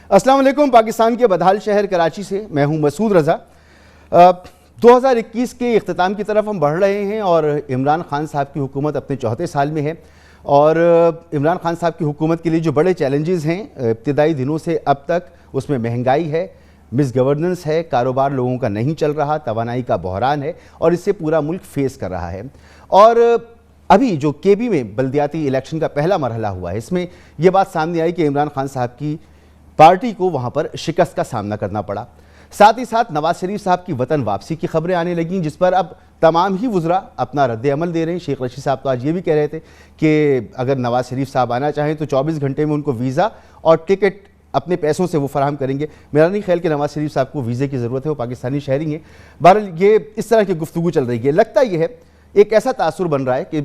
السلام علیکم. پاکستان کے بدحال شہر کراچی سے میں ہوں مسعود رضا. 2021 کے اختتام کی طرف ہم بڑھ رہے ہیں اور عمران خان صاحب کی حکومت اپنے 4تھے سال میں ہے. اور عمران خان صاحب کی حکومت کے لیے جو بڑے چیلنجز ہیں ابتدائی دنوں سے اب تک، اس میں مہنگائی ہے، مس گورننس ہے، کاروبار لوگوں کا نہیں چل رہا، توانائی کا بحران ہے اور اس سے پورا ملک فیس کر رہا ہے. اور ابھی جو کے پی میں بلدیاتی الیکشن کا پہلا مرحلہ ہوا ہے، اس میں یہ بات سامنے آئی کہ عمران خان صاحب کی پارٹی کو وہاں پر شکست کا سامنا کرنا پڑا. ساتھ ہی ساتھ نواز شریف صاحب کی وطن واپسی کی خبریں آنے لگیں، جس پر اب تمام ہی وزراء اپنا رد عمل دے رہے ہیں. شیخ رشید صاحب تو آج یہ بھی کہہ رہے تھے کہ اگر نواز شریف صاحب آنا چاہیں تو 24 گھنٹے میں ان کو ویزا اور ٹکٹ اپنے پیسوں سے وہ فراہم کریں گے. میرا نہیں خیال کہ نواز شریف صاحب کو ویزے کی ضرورت ہے، وہ پاکستانی شہری ہیں. بہرحال یہ اس طرح کی گفتگو چل رہی ہے. لگتا یہ ہے ایک ایسا تاثر بن رہا ہے کہ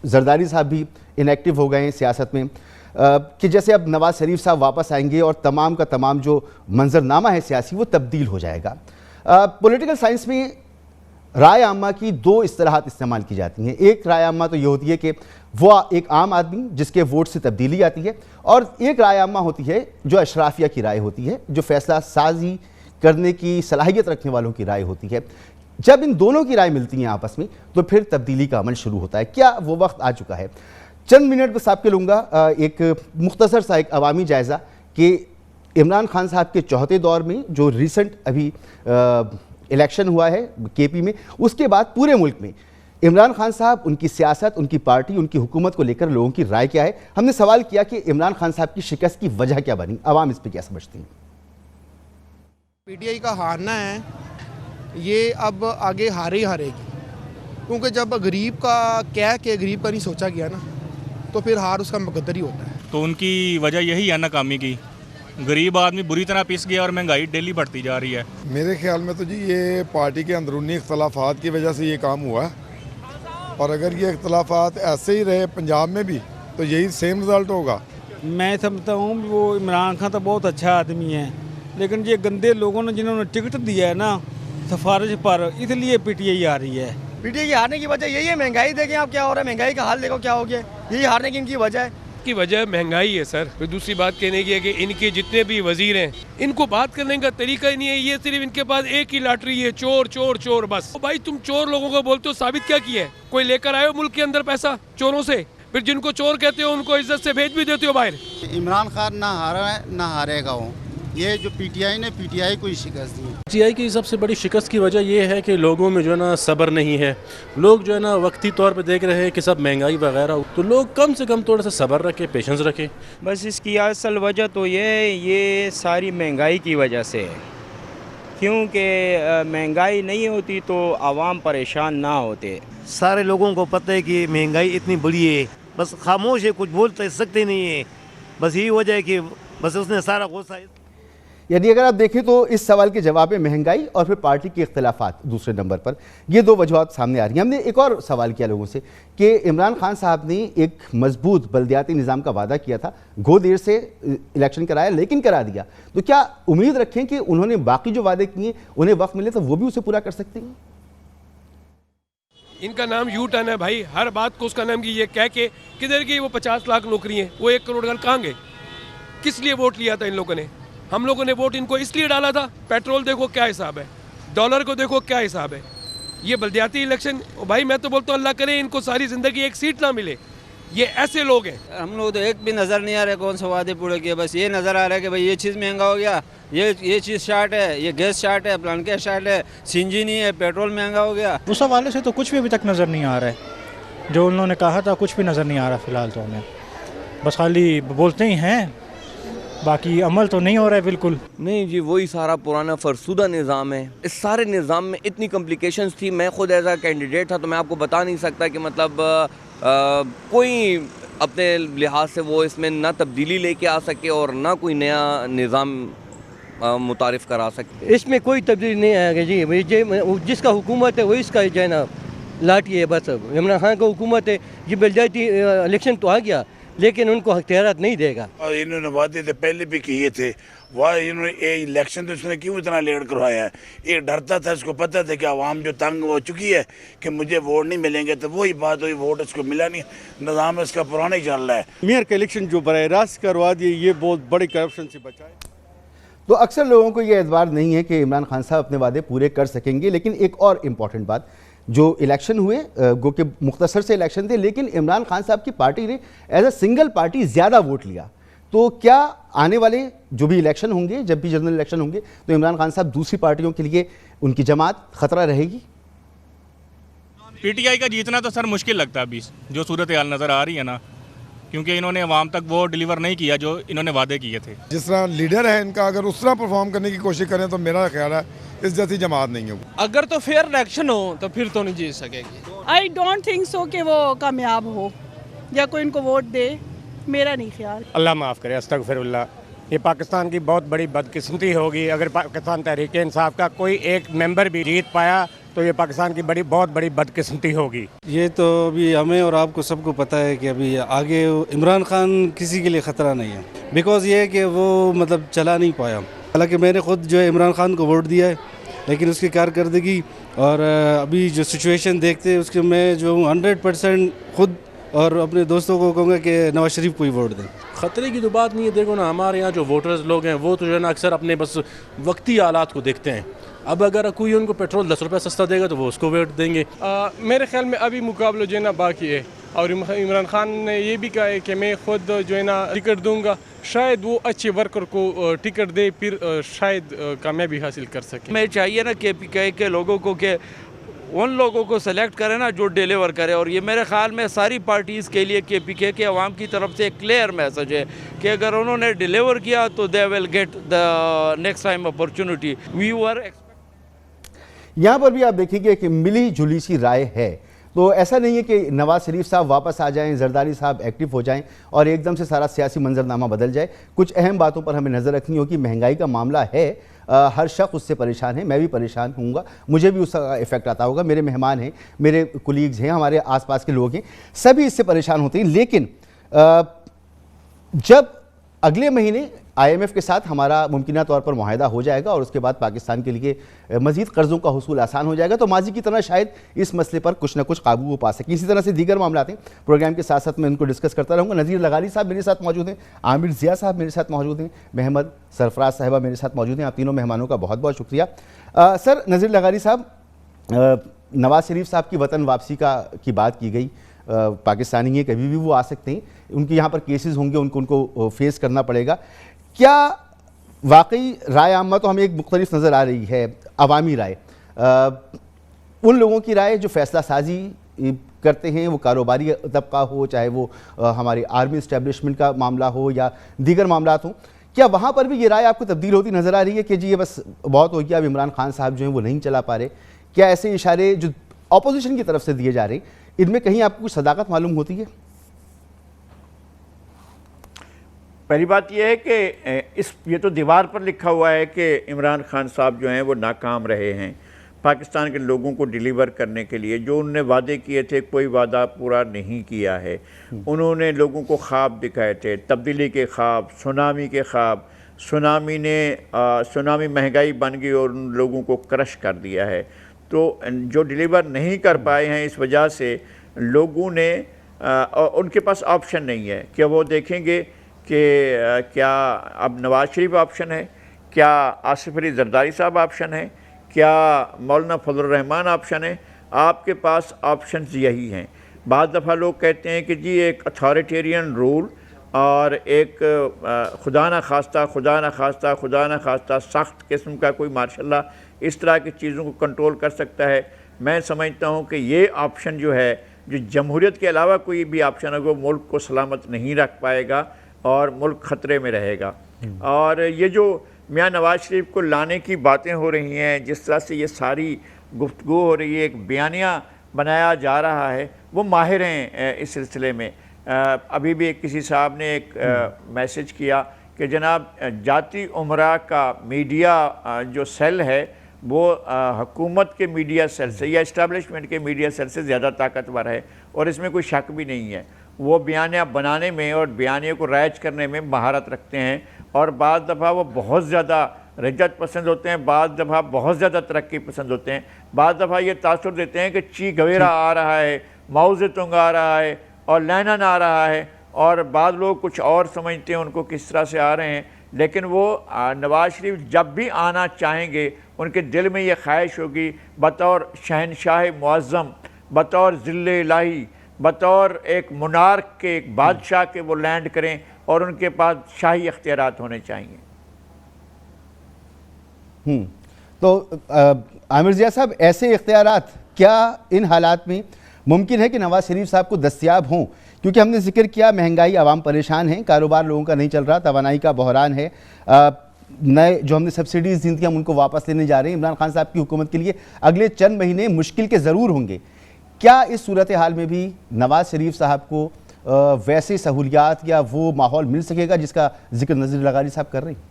زرداری صاحب بھی انیکٹیو ہو گئے ہیں سیاست میں، کہ جیسے اب نواز شریف صاحب واپس آئیں گے اور تمام کا تمام جو منظرنامہ ہے سیاسی وہ تبدیل ہو جائے گا. پولیٹیکل سائنس میں رائے عامہ کی 2 اصطلاحات استعمال کی جاتی ہیں. ایک رائے عامہ تو یہ ہوتی ہے کہ وہ ایک عام آدمی جس کے ووٹ سے تبدیلی آتی ہے، اور ایک رائے عامہ ہوتی ہے جو اشرافیہ کی رائے ہوتی ہے، جو فیصلہ سازی کرنے کی صلاحیت رکھنے والوں کی رائے ہوتی ہے. جب ان دونوں کی رائے ملتی ہیں آپس میں تو پھر تبدیلی کا عمل شروع ہوتا ہے. کیا وہ وقت آ چکا ہے؟ چند منٹ بس آپ کے لوں گا ایک مختصر سا ایک عوامی جائزہ کہ عمران خان صاحب کے 4تھے دور میں جو ریسنٹ ابھی الیکشن ہوا ہے کے پی میں، اس کے بعد پورے ملک میں عمران خان صاحب، ان کی سیاست، ان کی پارٹی، ان کی حکومت کو لے کر لوگوں کی رائے کیا ہے. ہم نے سوال کیا کہ عمران خان صاحب کی شکست کی وجہ کیا بنی، عوام اس پہ کیا سمجھتی ہیں؟ پی ٹی آئی کا ہارنا ہے یہ اب آگے ہارے گی، کیونکہ جب غریب کا کہہ کے غریب کا نہیں سوچا گیا نا تو پھر ہار اس کا مقدر ہی ہوتا ہے. تو ان کی وجہ یہی ہے ناکامی کی. غریب آدمی بری طرح پس گیا اور مہنگائی ڈیلی بڑھتی جا رہی ہے. میرے خیال میں تو جی یہ پارٹی کے اندرونی اختلافات کی وجہ سے یہ کام ہوا ہے، اور اگر یہ اختلافات ایسے ہی رہے پنجاب میں بھی تو یہی سیم رزلٹ ہوگا. میں سمجھتا ہوں وہ عمران خان تو بہت اچھا آدمی ہے، لیکن یہ گندے لوگوں نے جنہوں نے ٹکٹ دیا ہے نا سفارش پر، اس لیے پی ٹی آئی آ رہی ہے. پی ٹی آئی ہارنے کی وجہ یہی ہے، مہنگائی دیکھیں آپ کیا ہو رہا ہے، مہنگائی کا حال دیکھو کیا ہو گیا، یہی ہارنے کی ان کی وجہ ہے. کی وجہ مہنگائی ہے سر. پھر دوسری بات کہنے کی ہے کہ ان کے جتنے بھی وزیر ہیں ان کو بات کرنے کا طریقہ ہی نہیں ہے. یہ صرف ان کے پاس ایک ہی لاٹری ہے، چور چور چور بس. بھائی تم چور لوگوں کو بولتے ہو، ثابت کیا کیا ہے؟ کوئی لے کر آئے ہو ملک کے اندر پیسہ چوروں سے؟ پھر جن کو چور کہتے ہو ان کو عزت سے بھیج بھی دیتے ہو باہر. عمران خان نہ ہارا ہے نہ ہارے گا. وہ یہ جو پی ٹی آئی نے پی ٹی آئی کو ہی شکست دی. پی ٹی آئی کی سب سے بڑی شکست کی وجہ یہ ہے کہ لوگوں میں جو ہے نا صبر نہیں ہے. لوگ جو ہے نا وقتی طور پہ دیکھ رہے ہیں کہ سب مہنگائی وغیرہ، تو لوگ کم سے کم تھوڑا سا صبر رکھیں، پیشنس رکھیں. بس اس کی اصل وجہ تو یہ ساری مہنگائی کی وجہ سے ہے، کیونکہ مہنگائی نہیں ہوتی تو عوام پریشان نہ ہوتے. سارے لوگوں کو پتہ ہے کہ مہنگائی اتنی بڑی ہے، بس خاموش ہے، کچھ بول سکتے نہیں ہے. بس یہی وجہ ہے کہ بس اس نے سارا غصہ. یعنی اگر آپ دیکھیں تو اس سوال کے جواب میں مہنگائی اور پھر پارٹی کے اختلافات دوسرے نمبر پر، یہ 2 وجوہات سامنے آ رہی ہیں. ہم نے ایک اور سوال کیا لوگوں سے کہ عمران خان صاحب نے ایک مضبوط بلدیاتی نظام کا وعدہ کیا تھا، گو دیر سے الیکشن کرایا لیکن کرا دیا، تو کیا امید رکھیں کہ انہوں نے باقی جو وعدے کیے انہیں وقت ملے تو وہ بھی اسے پورا کر سکتے ہیں؟ ان کا نام یو ٹرن ہے بھائی. ہر بات کو اس کا نام کی یہ کہہ کے کدھر گئی وہ 50 لاکھ نوکری ہیں، وہ 1 کروڑ گھر کہاں گئے؟ کس لیے ووٹ لیا تھا ان لوگوں نے؟ ہم لوگوں نے ووٹ ان کو اس لیے ڈالا تھا. پیٹرول دیکھو کیا حساب ہے، ڈالر کو دیکھو کیا حساب ہے. یہ بلدیاتی الیکشن بھائی میں تو بولتا ہوں اللہ کرے ان کو ساری زندگی ایک سیٹ نہ ملے. یہ ایسے لوگ ہیں. ہم لوگ تو ایک بھی نظر نہیں آ رہا ہے کون سے وعدے پورے کیے. بس یہ نظر آ رہا ہے کہ بھائی یہ چیز مہنگا ہو گیا، یہ چیز شارٹ ہے، یہ گیس شارٹ ہے، پلان شارٹ ہے، سی این جی نہیں ہے، پیٹرول مہنگا ہو گیا. اس حوالے سے تو کچھ بھی ابھی تک نظر نہیں آ رہا ہے. جو انہوں نے کہا تھا کچھ بھی نظر نہیں آ رہا فی الحال. تو ہمیں بس خالی بولتے ہی ہیں، باقی عمل تو نہیں ہو رہا ہے بالکل. نہیں جی، وہی سارا پرانا فرسودہ نظام ہے. اس سارے نظام میں اتنی کمپلیکیشنز تھی. میں خود ایز اے کینڈیڈیٹ تھا تو میں آپ کو بتا نہیں سکتا کہ مطلب کوئی اپنے لحاظ سے وہ اس میں نہ تبدیلی لے کے آ سکے اور نہ کوئی نیا نظام متعارف کرا سکے. اس میں کوئی تبدیلی نہیں آئے گا جی. جس کا حکومت ہے وہ اس کا جو ہے نا لاٹھی ہے. بس عمران خان کا حکومت ہے. یہ بلدیاتی الیکشن تو آ گیا لیکن ان کو اختیارات نہیں دے گا. اور انہوں نے وعدے تھے پہلے بھی کیے تھے، وہ انہوں نے الیکشن تو اس نے کیوں اتنا لیٹ کروایا ہے؟ یہ ڈرتا تھا، اس کو پتہ تھا کہ عوام جو تنگ ہو چکی ہے کہ مجھے ووٹ نہیں ملیں گے، تو وہی بات ہوئی، ووٹ اس کو ملا نہیں. نظام اس کا پرانا ہی چل رہا ہے. میئر کا الیکشن جو براہ راست کروا دیے یہ بہت بڑی کرپشن سے بچائے. تو اکثر لوگوں کو یہ اعتبار نہیں ہے کہ عمران خان صاحب اپنے وعدے پورے کر سکیں گے. لیکن ایک اور امپورٹنٹ بات, جو الیکشن ہوئے گو کہ مختصر سے الیکشن تھے, لیکن عمران خان صاحب کی پارٹی نے ایز اے سنگل پارٹی زیادہ ووٹ لیا. تو کیا آنے والے جو بھی الیکشن ہوں گے, جب بھی جنرل الیکشن ہوں گے, تو عمران خان صاحب دوسری پارٹیوں کے لیے ان کی جماعت خطرہ رہے گی؟ پی ٹی آئی کا جیتنا تو سر مشکل لگتا ہے ابھی, جو صورتحال نظر آ رہی ہے نا, کیونکہ انہوں نے عوام تک وہ ڈیلیور نہیں کیا جو انہوں نے وعدے کیے تھے. جس طرح لیڈر ہے ان کا, اگر اس طرح پرفارم کرنے کی کوشش کریں تو میرا خیال ہے اس جیسی جماعت نہیں ہوگی. اگر تو فیئر الیکشن ہو تو پھر تو نہیں جیت سکے گی. آئی ڈونٹ تھنک سو کہ وہ کامیاب ہو یا کوئی ان کو ووٹ دے, میرا نہیں خیال. اللہ معاف کرے, استغفر اللہ. یہ پاکستان کی بہت بڑی بدقسمتی ہوگی اگر پاکستان تحریک انصاف کا کوئی ایک ممبر بھی جیت پایا تو یہ پاکستان کی بہت بڑی بدقسمتی ہوگی. یہ تو ابھی ہمیں اور آپ کو سب کو پتہ ہے کہ ابھی آگے عمران خان کسی کے لیے خطرہ نہیں ہے, بیکاز یہ ہے کہ وہ مطلب چلا نہیں پایا. حالانکہ میں نے خود جو ہے عمران خان کو ووٹ دیا ہے, لیکن اس کی کارکردگی اور ابھی جو سچویشن دیکھتے اس کے میں جو 100% خود اور اپنے دوستوں کو کہوں گا کہ نواز شریف کو ہی ووٹ دیں. خطرے کی تو بات نہیں ہے. دیکھو نا, ہمارے یہاں جو ووٹرز لوگ ہیں وہ تو جو ہے نا اکثر اپنے بس وقتی حالات کو دیکھتے ہیں. اب اگر کوئی ان کو پیٹرول 10 روپے سستا دے گا تو وہ اس کو ووٹ دیں گے. میرے خیال میں ابھی مقابلہ جو ہے نا باقی ہے, اور عمران خان نے یہ بھی کہا ہے کہ میں خود جو ہے نا ٹکٹ دوں گا, شاید وہ اچھے ورکر کو ٹکٹ دے پھر شاید کامیابی حاصل کر سکے. میں چاہیے نا کہ پی کے لوگوں کو کہ ان لوگوں کو سلیکٹ کرے نا جو ڈیلیور کرے, اور یہ میرے خیال میں ساری پارٹیز کے لیے کے پی کے عوام کی طرف سے ایک کلیئر میسج ہے کہ اگر انہوں نے ڈیلیور کیا تو they will get the next time opportunity. We were یہاں پر بھی آپ دیکھیں گے کہ ملی جلی سی رائے ہے. تو ایسا نہیں ہے کہ نواز شریف صاحب واپس آ جائیں, زرداری صاحب ایکٹیو ہو جائیں اور ایک دم سے سارا سیاسی منظرنامہ بدل جائے. کچھ اہم باتوں پر ہمیں نظر رکھنی ہوگی. مہنگائی کا معاملہ ہے, ہر شخص اس سے پریشان ہے, میں بھی پریشان ہوں گا, مجھے بھی اس کا ایفیکٹ آتا ہوگا, میرے مہمان ہیں, میرے کولیگز ہیں, ہمارے آس پاس کے لوگ ہیں, سبھی اس سے پریشان ہوتے ہیں. لیکن جب اگلے مہینے آئی ایم ایف کے ساتھ ہمارا ممکنہ طور پر معاہدہ ہو جائے گا اور اس کے بعد پاکستان کے لیے مزید قرضوں کا حصول آسان ہو جائے گا, تو ماضی کی طرح شاید اس مسئلے پر کچھ نہ کچھ قابو وہ پا سکیں. اسی طرح سے دیگر معاملات ہیں, پروگرام کے ساتھ ساتھ میں ان کو ڈسکس کرتا رہوں گا. نذیر لغاری صاحب میرے ساتھ موجود ہیں, عامر ضیاء صاحب میرے ساتھ موجود ہیں, محمد سرفراز صاحبہ میرے ساتھ موجود ہیں. آپ تینوں مہمانوں کا بہت بہت شکریہ. سر نذیر لغاری صاحب, نواز شریف صاحب کی وطن واپسی کی بات کی گئی. پاکستانی ہیں, کبھی بھی وہ آ سکتے ہیں, ان کے یہاں پر کیسز ہوں گے, ان کو فیس کرنا پڑے گا. کیا واقعی رائے عامہ تو ہمیں ایک مختلف نظر آ رہی ہے, عوامی رائے, ان لوگوں کی رائے جو فیصلہ سازی کرتے ہیں, وہ کاروباری طبقہ ہو, چاہے وہ ہماری آرمی اسٹیبلشمنٹ کا معاملہ ہو یا دیگر معاملات ہوں, کیا وہاں پر بھی یہ رائے آپ کو تبدیل ہوتی نظر آ رہی ہے کہ جی یہ بس بہت ہو گیا, اب عمران خان صاحب جو ہیں وہ نہیں چلا پا رہے؟ کیا ایسے اشارے جو اپوزیشن کی طرف سے دیے جا رہے ہیں, ان میں کہیں آپ کو کچھ صداقت معلوم ہوتی ہے؟ پہلی بات یہ ہے کہ یہ تو دیوار پر لکھا ہوا ہے کہ عمران خان صاحب جو ہیں وہ ناکام رہے ہیں پاکستان کے لوگوں کو ڈیلیور کرنے کے لیے. جو انہوں نے وعدے کیے تھے کوئی وعدہ پورا نہیں کیا ہے. انہوں نے لوگوں کو خواب دکھائے تھے, تبدیلی کے خواب, سونامی کے خواب. سونامی مہنگائی بن گئی اور ان لوگوں کو کرش کر دیا ہے. تو جو ڈیلیور نہیں کر پائے ہیں, اس وجہ سے لوگوں نے ان کے پاس آپشن نہیں ہے کہ وہ دیکھیں گے کہ کیا اب نواز شریف آپشن ہے, کیا آصف علی زرداری صاحب آپشن ہے, کیا مولانا فضل الرحمان آپشن ہے. آپ کے پاس آپشنز یہی ہیں. بعض دفعہ لوگ کہتے ہیں کہ جی ایک اتھارٹیرین رول اور ایک خدا نخواستہ سخت قسم کا کوئی ماشاء اللہ اس طرح کی چیزوں کو کنٹرول کر سکتا ہے. میں سمجھتا ہوں کہ یہ آپشن جو ہے, جو جمہوریت کے علاوہ کوئی بھی آپشن ہے, وہ ملک کو سلامت نہیں رکھ پائے گا اور ملک خطرے میں رہے گا. اور یہ جو میاں نواز شریف کو لانے کی باتیں ہو رہی ہیں, جس طرح سے یہ ساری گفتگو ہو رہی ہے, ایک بیانیہ بنایا جا رہا ہے, وہ ماہر ہیں اس سلسلے میں. ابھی بھی کسی صاحب نے ایک میسج کیا کہ جناب جاتی عمرہ کا میڈیا جو سیل ہے وہ حکومت کے میڈیا سیل سے یا اسٹیبلشمنٹ کے میڈیا سیل سے زیادہ طاقتور ہے, اور اس میں کوئی شک بھی نہیں ہے. وہ بیانیہ بنانے میں اور بیانیہ کو رائج کرنے میں مہارت رکھتے ہیں, اور بعض دفعہ وہ بہت زیادہ رجعت پسند ہوتے ہیں, بعض دفعہ بہت زیادہ ترقی پسند ہوتے ہیں, بعض دفعہ یہ تاثر دیتے ہیں کہ چی گویرا آ رہا ہے, ماؤ زیتونگ آ رہا ہے اور لینن آ رہا ہے, اور بعض لوگ کچھ اور سمجھتے ہیں ان کو کس طرح سے آ رہے ہیں. لیکن وہ نواز شریف جب بھی آنا چاہیں گے ان کے دل میں یہ خواہش ہوگی بطور شہنشاہ معظم، بطور ذل الہی، بطور ایک منارک کے، ایک بادشاہ کے وہ لینڈ کریں اور ان کے پاس شاہی اختیارات ہونے چاہیے۔ تو عامر ضیاء صاحب، ایسے اختیارات کیا ان حالات میں ممکن ہے کہ نواز شریف صاحب کو دستیاب ہوں؟ کیونکہ ہم نے ذکر کیا مہنگائی، عوام پریشان ہیں، کاروبار لوگوں کا نہیں چل رہا، توانائی کا بحران ہے، نئے جو ہم نے سبسڈیز دی تھیں ہم ان کو واپس لینے جا رہے ہیں۔ عمران خان صاحب کی حکومت کے لیے اگلے چند مہینے مشکل کے ضرور ہوں گے۔ کیا اس صورتحال میں بھی نواز شریف صاحب کو ویسے سہولیات یا وہ ماحول مل سکے گا جس کا ذکر نذیر لغاری صاحب کر رہے ہیں؟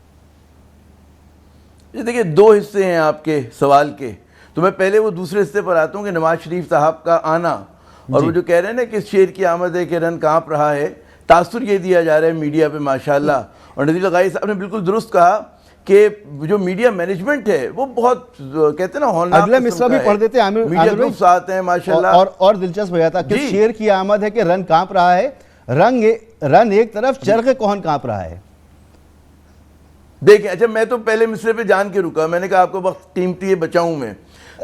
جی دیکھیں، دو حصے ہیں آپ کے سوال کے، تو میں پہلے وہ دوسرے حصے پر آتا ہوں کہ نواز شریف صاحب کا آنا اور وہ جو کہہ رہے ہیں نا کہ شیر کی آمد ہے کہ رن کانپ رہا ہے، تاثر یہ دیا جا رہا ہے میڈیا پہ ماشاءاللہ، اور نذیر لغاری صاحب نے بالکل درست کہا کہ جو میڈیا مینجمنٹ ہے وہ بہت کہتے ہیں نا ہولناک اگلا مصرع بھی پڑھ دیتے ہیں میڈیا گروپس آتے ہیں ماشاءاللہ، اور دلچسپ ہو جاتا کہ شیر کی آمد ہے کہ رن کانپ رہا ہے، رن ایک طرف، چرخ کون کانپ رہا ہے؟ دیکھیں، اچھا میں تو پہلے مصرے پہ جان کے رکا، میں نے کہا آپ کو وقت قیمتی ہے بچاؤں میں،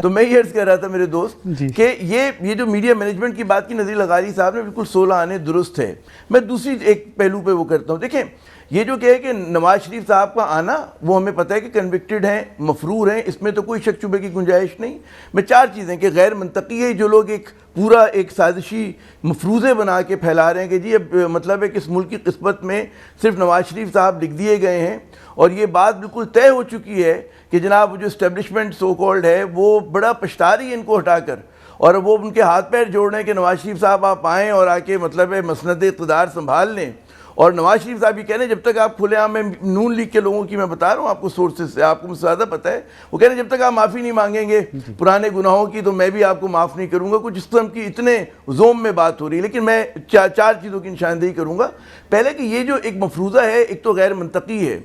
تو میں یہ عرض کہہ رہا تھا میرے دوست کہ یہ جو میڈیا مینجمنٹ کی بات کی نذیر لغاری صاحب نے بالکل 16 آنے درست ہے۔ میں دوسری ایک پہلو پہ وہ کرتا ہوں، دیکھیں یہ جو کہ نواز شریف صاحب کا آنا وہ ہمیں پتہ ہے کہ کنوکٹڈ ہیں، مفرور ہیں، اس میں تو کوئی شک شبے کی گنجائش نہیں۔ میں چار چیزیں کہ غیر منطقی ہے جو لوگ ایک پورا ایک سازشی مفروضے بنا کے پھیلا رہے ہیں کہ جی اب مطلب ہے کہ اس ملک کی قسمت میں صرف نواز شریف صاحب لکھ دیے گئے ہیں، اور یہ بات بالکل طے ہو چکی ہے کہ جناب جو اسٹیبلشمنٹ سو کالڈ ہے وہ بڑا پچھتا رہی ہے ان کو ہٹا کر، اور وہ ان کے ہاتھ پیر جوڑ رہے ہیں کہ نواز شریف صاحب آپ آئیں اور آ کے مطلب ہے مسند اقتدار سنبھال لیں۔ اور نواز شریف صاحب یہ کہہ رہے ہیں جب تک آپ کھلے عام میں نون لیگ کے لوگوں کی میں بتا رہا ہوں آپ کو سورسز سے، آپ کو مجھ سے زیادہ پتہ ہے، وہ کہہ رہے ہیں جب تک آپ معافی نہیں مانگیں گے پرانے گناہوں کی تو میں بھی آپ کو معاف نہیں کروں گا، کچھ اس طرح کی اتنے زوم میں بات ہو رہی ہے۔ لیکن میں چار چیزوں کی نشاندہی کروں گا۔ پہلے کہ یہ جو ایک مفروضہ ہے ایک تو غیر منطقی ہے،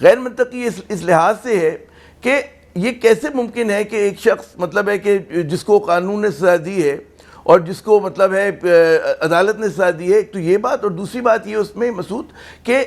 غیر منطقی اس لحاظ سے ہے کہ یہ کیسے ممکن ہے کہ ایک شخص مطلب ہے کہ جس کو قانون نے سزا دی ہے اور جس کو مطلب ہے عدالت نے سزا دی ہے، ایک تو یہ بات، اور دوسری بات یہ اس میں مسعود کہ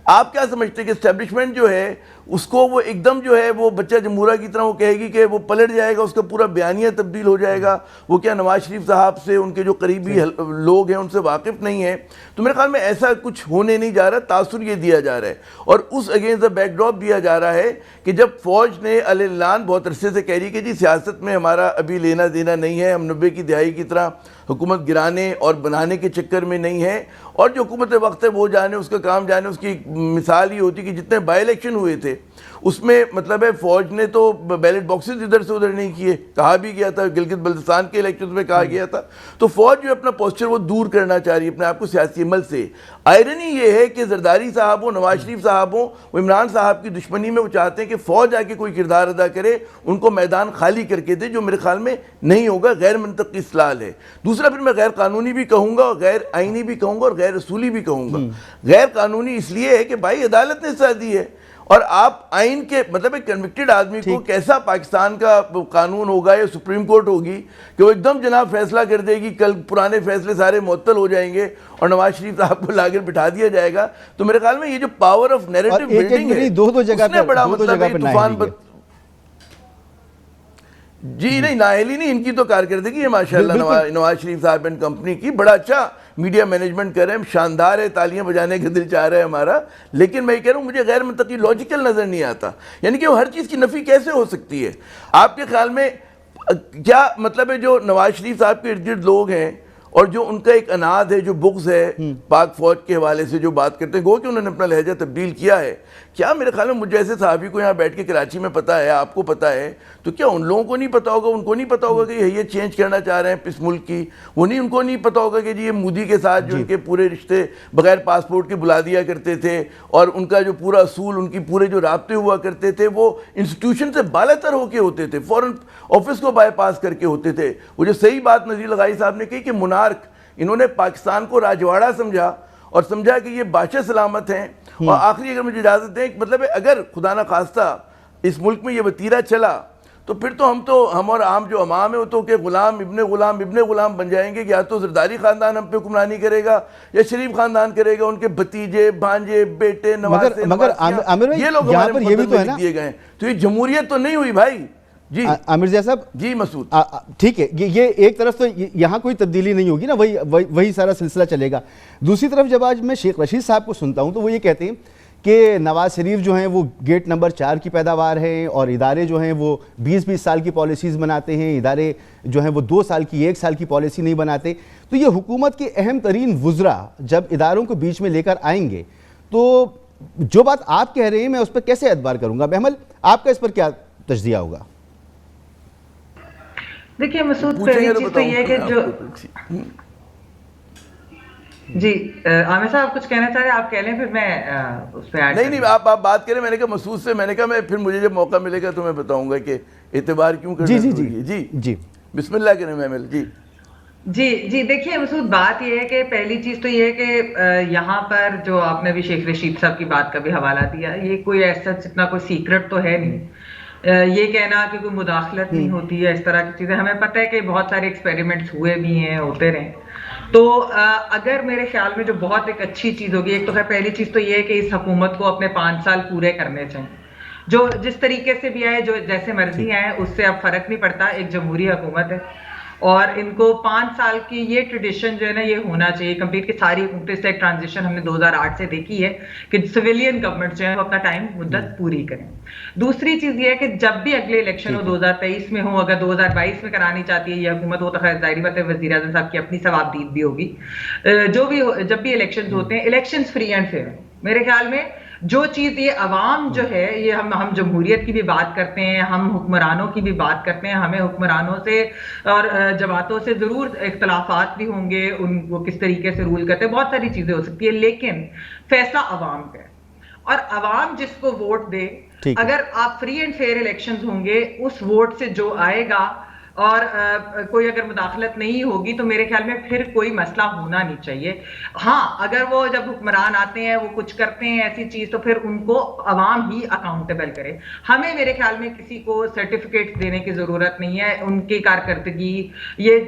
آپ کیا سمجھتے ہیں کہ اسٹیبلشمنٹ جو ہے اس کو وہ ایک دم جو ہے وہ بچہ جمہوریہ کی طرح وہ کہے گی کہ وہ پلٹ جائے گا، اس کا پورا بیانیہ تبدیل ہو جائے گا، وہ کیا نواز شریف صاحب سے ان کے جو قریبی لوگ ہیں ان سے واقف نہیں ہیں؟ تو میرے خیال میں ایسا کچھ ہونے نہیں جا رہا، تاثر یہ دیا جا رہا ہے، اور اس اگینسٹ دا بیک ڈراپ دیا جا رہا ہے کہ جب فوج نے اعلان بہت عرصے سے کہہ رہی کہ جی سیاست میں ہمارا ابھی لینا دینا نہیں ہے، ہم 90 کی دہائی کی طرح حکومت گرانے اور بنانے کے چکر میں نہیں ہے، اور جو حکومت وقت ہے وہ جانے، اس کا کام جانے۔ اس کی مثال یہ ہوتی کہ جتنے بائی الیکشن ہوئے تھے اس میں مطلب ہے فوج نے تو بیلٹ باکسز ادھر سے ادھر نہیں کیے، کہا بھی گیا تھا، گلگت بلتستان کے الیکشنز میں کہا گیا تھا، تو فوج جو اپنا پوسچر وہ دور کرنا چاہ رہی ہے اپنے آپ کو سیاسی عمل سے۔ آئرنی یہ ہے کہ زرداری صاحب ہوں، نواز شریف صاحب ہوں، وہ عمران صاحب کی دشمنی میں وہ چاہتے ہیں کہ فوج آ کے کوئی کردار ادا کرے، ان کو میدان خالی کر کے دے، جو میرے خیال میں نہیں ہوگا، غیر منطقی استدلال ہے۔ دوسرا پھر میں غیر قانونی بھی کہوں گا اور غیر آئینی بھی کہوں گا اور غیر اصولی بھی کہوں گا۔ غیر قانونی اس لیے ہے کہ بھائی عدالت نے سزا دی ہے، اور آپ آئین کے مطلب ایک کنوکٹڈ آدمی کو کیسا پاکستان کا قانون ہوگا یا سپریم کورٹ ہوگی کہ وہ ایک دم جناب فیصلہ کر دے گی، کل پرانے فیصلے سارے معطل ہو جائیں گے اور نواز شریف صاحب کو لا کر بٹھا دیا جائے گا۔ تو میرے خیال میں یہ جو پاور آف نیریٹو بلڈنگ ہے اس نے بڑا مطلب ہے طوفان جی نہیں نااہلی نہیں، ان کی تو کارکردگی ہے ماشاءاللہ نواز شریف صاحب اینڈ کمپنی کی، بڑا اچھا میڈیا مینجمنٹ کر رہے ہیں، شاندار ہے، تالیاں بجانے کا دل چاہ رہا ہے ہمارا، لیکن میں یہ کہہ رہا ہوں مجھے غیر منطقی لاجیکل نظر نہیں آتا، یعنی کہ وہ ہر چیز کی نفی کیسے ہو سکتی ہے؟ آپ کے خیال میں کیا مطلب ہے جو نواز شریف صاحب کے ارد گرد لوگ ہیں اور جو ان کا ایک اناد ہے، جو بغض ہے پاک فوج کے حوالے سے جو بات کرتے ہیں، گو کہ انہوں نے اپنا لہجہ تبدیل کیا ہے، کیا میرے خیال میں مجھ جیسے صحافی کو یہاں بیٹھ کے کراچی میں پتہ ہے، آپ کو پتہ ہے، تو کیا ان لوگوں کو نہیں پتہ ہوگا، ان کو نہیں پتہ ہوگا کہ یہ چینج کرنا چاہ رہے ہیں اس ملک کی، ان کو نہیں پتہ ہوگا کہ جی یہ مودی کے ساتھ جو ان کے پورے رشتے بغیر پاسپورٹ کے بلا دیا کرتے تھے، اور ان کا جو پورا اصول، ان کی پورے جو رابطے ہوا کرتے تھے وہ انسٹیٹیوشن سے بالاتر ہو کے ہوتے تھے، فوراً آفس کو بائی پاس کر کے ہوتے تھے۔ وہ جو صحیح بات نذیر لغاری صاحب نے کہی کہ منارک، انہوں نے پاکستان کو راجواڑہ سمجھا اور سمجھا کہ یہ بادشاہ سلامت ہیں، اور آخری اگر مجھے اجازت دیں مطلب ہے اگر خدا نہ خواستہ اس ملک میں یہ وتیرہ چلا تو پھر تو ہم اور عام جو عوام ہے وہ تو کہ غلام ابن غلام بن جائیں گے. یا تو زرداری خاندان ہم پہ حکمرانی کرے گا یا شریف خاندان کرے گا, ان کے بھتیجے بھانجے بیٹے نواسے یہ لوگ ہمارے مقدر میں لکھ دیے گئے ہیں. تو یہ جمہوریت تو نہیں ہوئی بھائی. جی عامر ضیاء صاحب. جی مسعود. ٹھیک ہے, یہ ایک طرف تو یہاں کوئی تبدیلی نہیں ہوگی نا, وہی سارا سلسلہ چلے گا. دوسری طرف جب آج میں شیخ رشید صاحب کو سنتا ہوں تو وہ یہ کہتے ہیں کہ نواز شریف جو ہیں وہ گیٹ نمبر 4 کی پیداوار ہیں, اور ادارے جو ہیں وہ 20-20 سال کی پالیسیز بناتے ہیں, ادارے جو ہیں وہ 2 سال کی 1 سال کی پالیسی نہیں بناتے. تو یہ حکومت کے اہم ترین وزراء جب اداروں کو بیچ میں لے کر آئیں گے تو جو بات آپ کہہ رہے ہیں میں اس پر کیسے اعتبار کروں گا؟ بہمل, آپ کا اس پر کیا تجزیہ ہوگا؟ دیکھیے مسعود, پہلی چیز تو یہ ہے کہ جو جی عامر صاحب کچھ کہنا چاہ رہے ہیں, آپ کہہ لیں پھر میں اس پہ نہیں آپ بات کریں. میں نے کہا مسعود سے, میں نے کہا میں پھر مجھے جب موقع ملے گا تو میں بتاؤں گا کہ اعتبار کیوں کرنا ہے. جی بسم اللہ کریں محمل. جی دیکھیے مسعود, بات یہ ہے کہ پہلی چیز تو یہ ہے کہ یہاں پر جو آپ نے بھی شیخ رشید صاحب کی بات کا بھی حوالہ دیا, یہ کوئی ایسا اتنا کوئی سیکرٹ تو ہے نہیں. یہ کہنا کہ کوئی مداخلت نہیں ہوتی ہے, اس طرح کی چیزیں ہمیں پتہ ہے کہ بہت سارے ایکسپیریمنٹس ہوئے بھی ہیں, ہوتے رہے. تو اگر میرے خیال میں جو بہت ایک اچھی چیز ہوگی, ایک تو خیر پہلی چیز تو یہ ہے کہ اس حکومت کو اپنے 5 سال پورے کرنے چاہیے. جو جس طریقے سے بھی آئے, جو جیسے مرضی آئے, اس سے اب فرق نہیں پڑتا, ایک جمہوری حکومت ہے اور ان کو 5 سال کی یہ ٹریڈیشن جو ہے نا یہ ہونا چاہیے کمپلیٹ. کی ساری حکومتیں سے ایک ٹرانزیشن ہم نے 2008 سے دیکھی ہے کہ سویلین گورنمنٹ جو ہے وہ اپنا ٹائم مدت پوری کریں. دوسری چیز یہ ہے کہ جب بھی اگلے الیکشن ہو 2023 میں ہو, اگر 2022 میں کرانی چاہتی ہے یہ حکومت, وہ تو خیر ظاہری بات ہے وزیر اعظم صاحب کی اپنی ثوابدید بھی ہوگی. جو بھی جب بھی الیکشنز ہوتے ہیں, الیکشنز فری اینڈ فیئر. میرے خیال میں جو چیز یہ عوام جو ہے, یہ ہم جمہوریت کی بھی بات کرتے ہیں, ہم حکمرانوں کی بھی بات کرتے ہیں, ہمیں حکمرانوں سے اور جماعتوں سے ضرور اختلافات بھی ہوں گے, ان وہ کس طریقے سے رول کرتے ہیں, بہت ساری چیزیں ہو سکتی ہے, لیکن فیصلہ عوام کا ہے. اور عوام جس کو ووٹ دے, اگر آپ فری اینڈ فیئر الیکشنز ہوں گے, اس ووٹ سے جو آئے گا اور کوئی اگر مداخلت نہیں ہوگی تو میرے خیال میں پھر کوئی مسئلہ ہونا نہیں چاہیے. ہاں اگر وہ جب حکمران آتے ہیں وہ کچھ کرتے ہیں ایسی چیز تو پھر ان کو عوام ہی اکاؤنٹیبل کرے. ہمیں میرے خیال میں کسی کو سرٹیفکیٹ دینے کی ضرورت نہیں ہے, ان کی کارکردگی یہ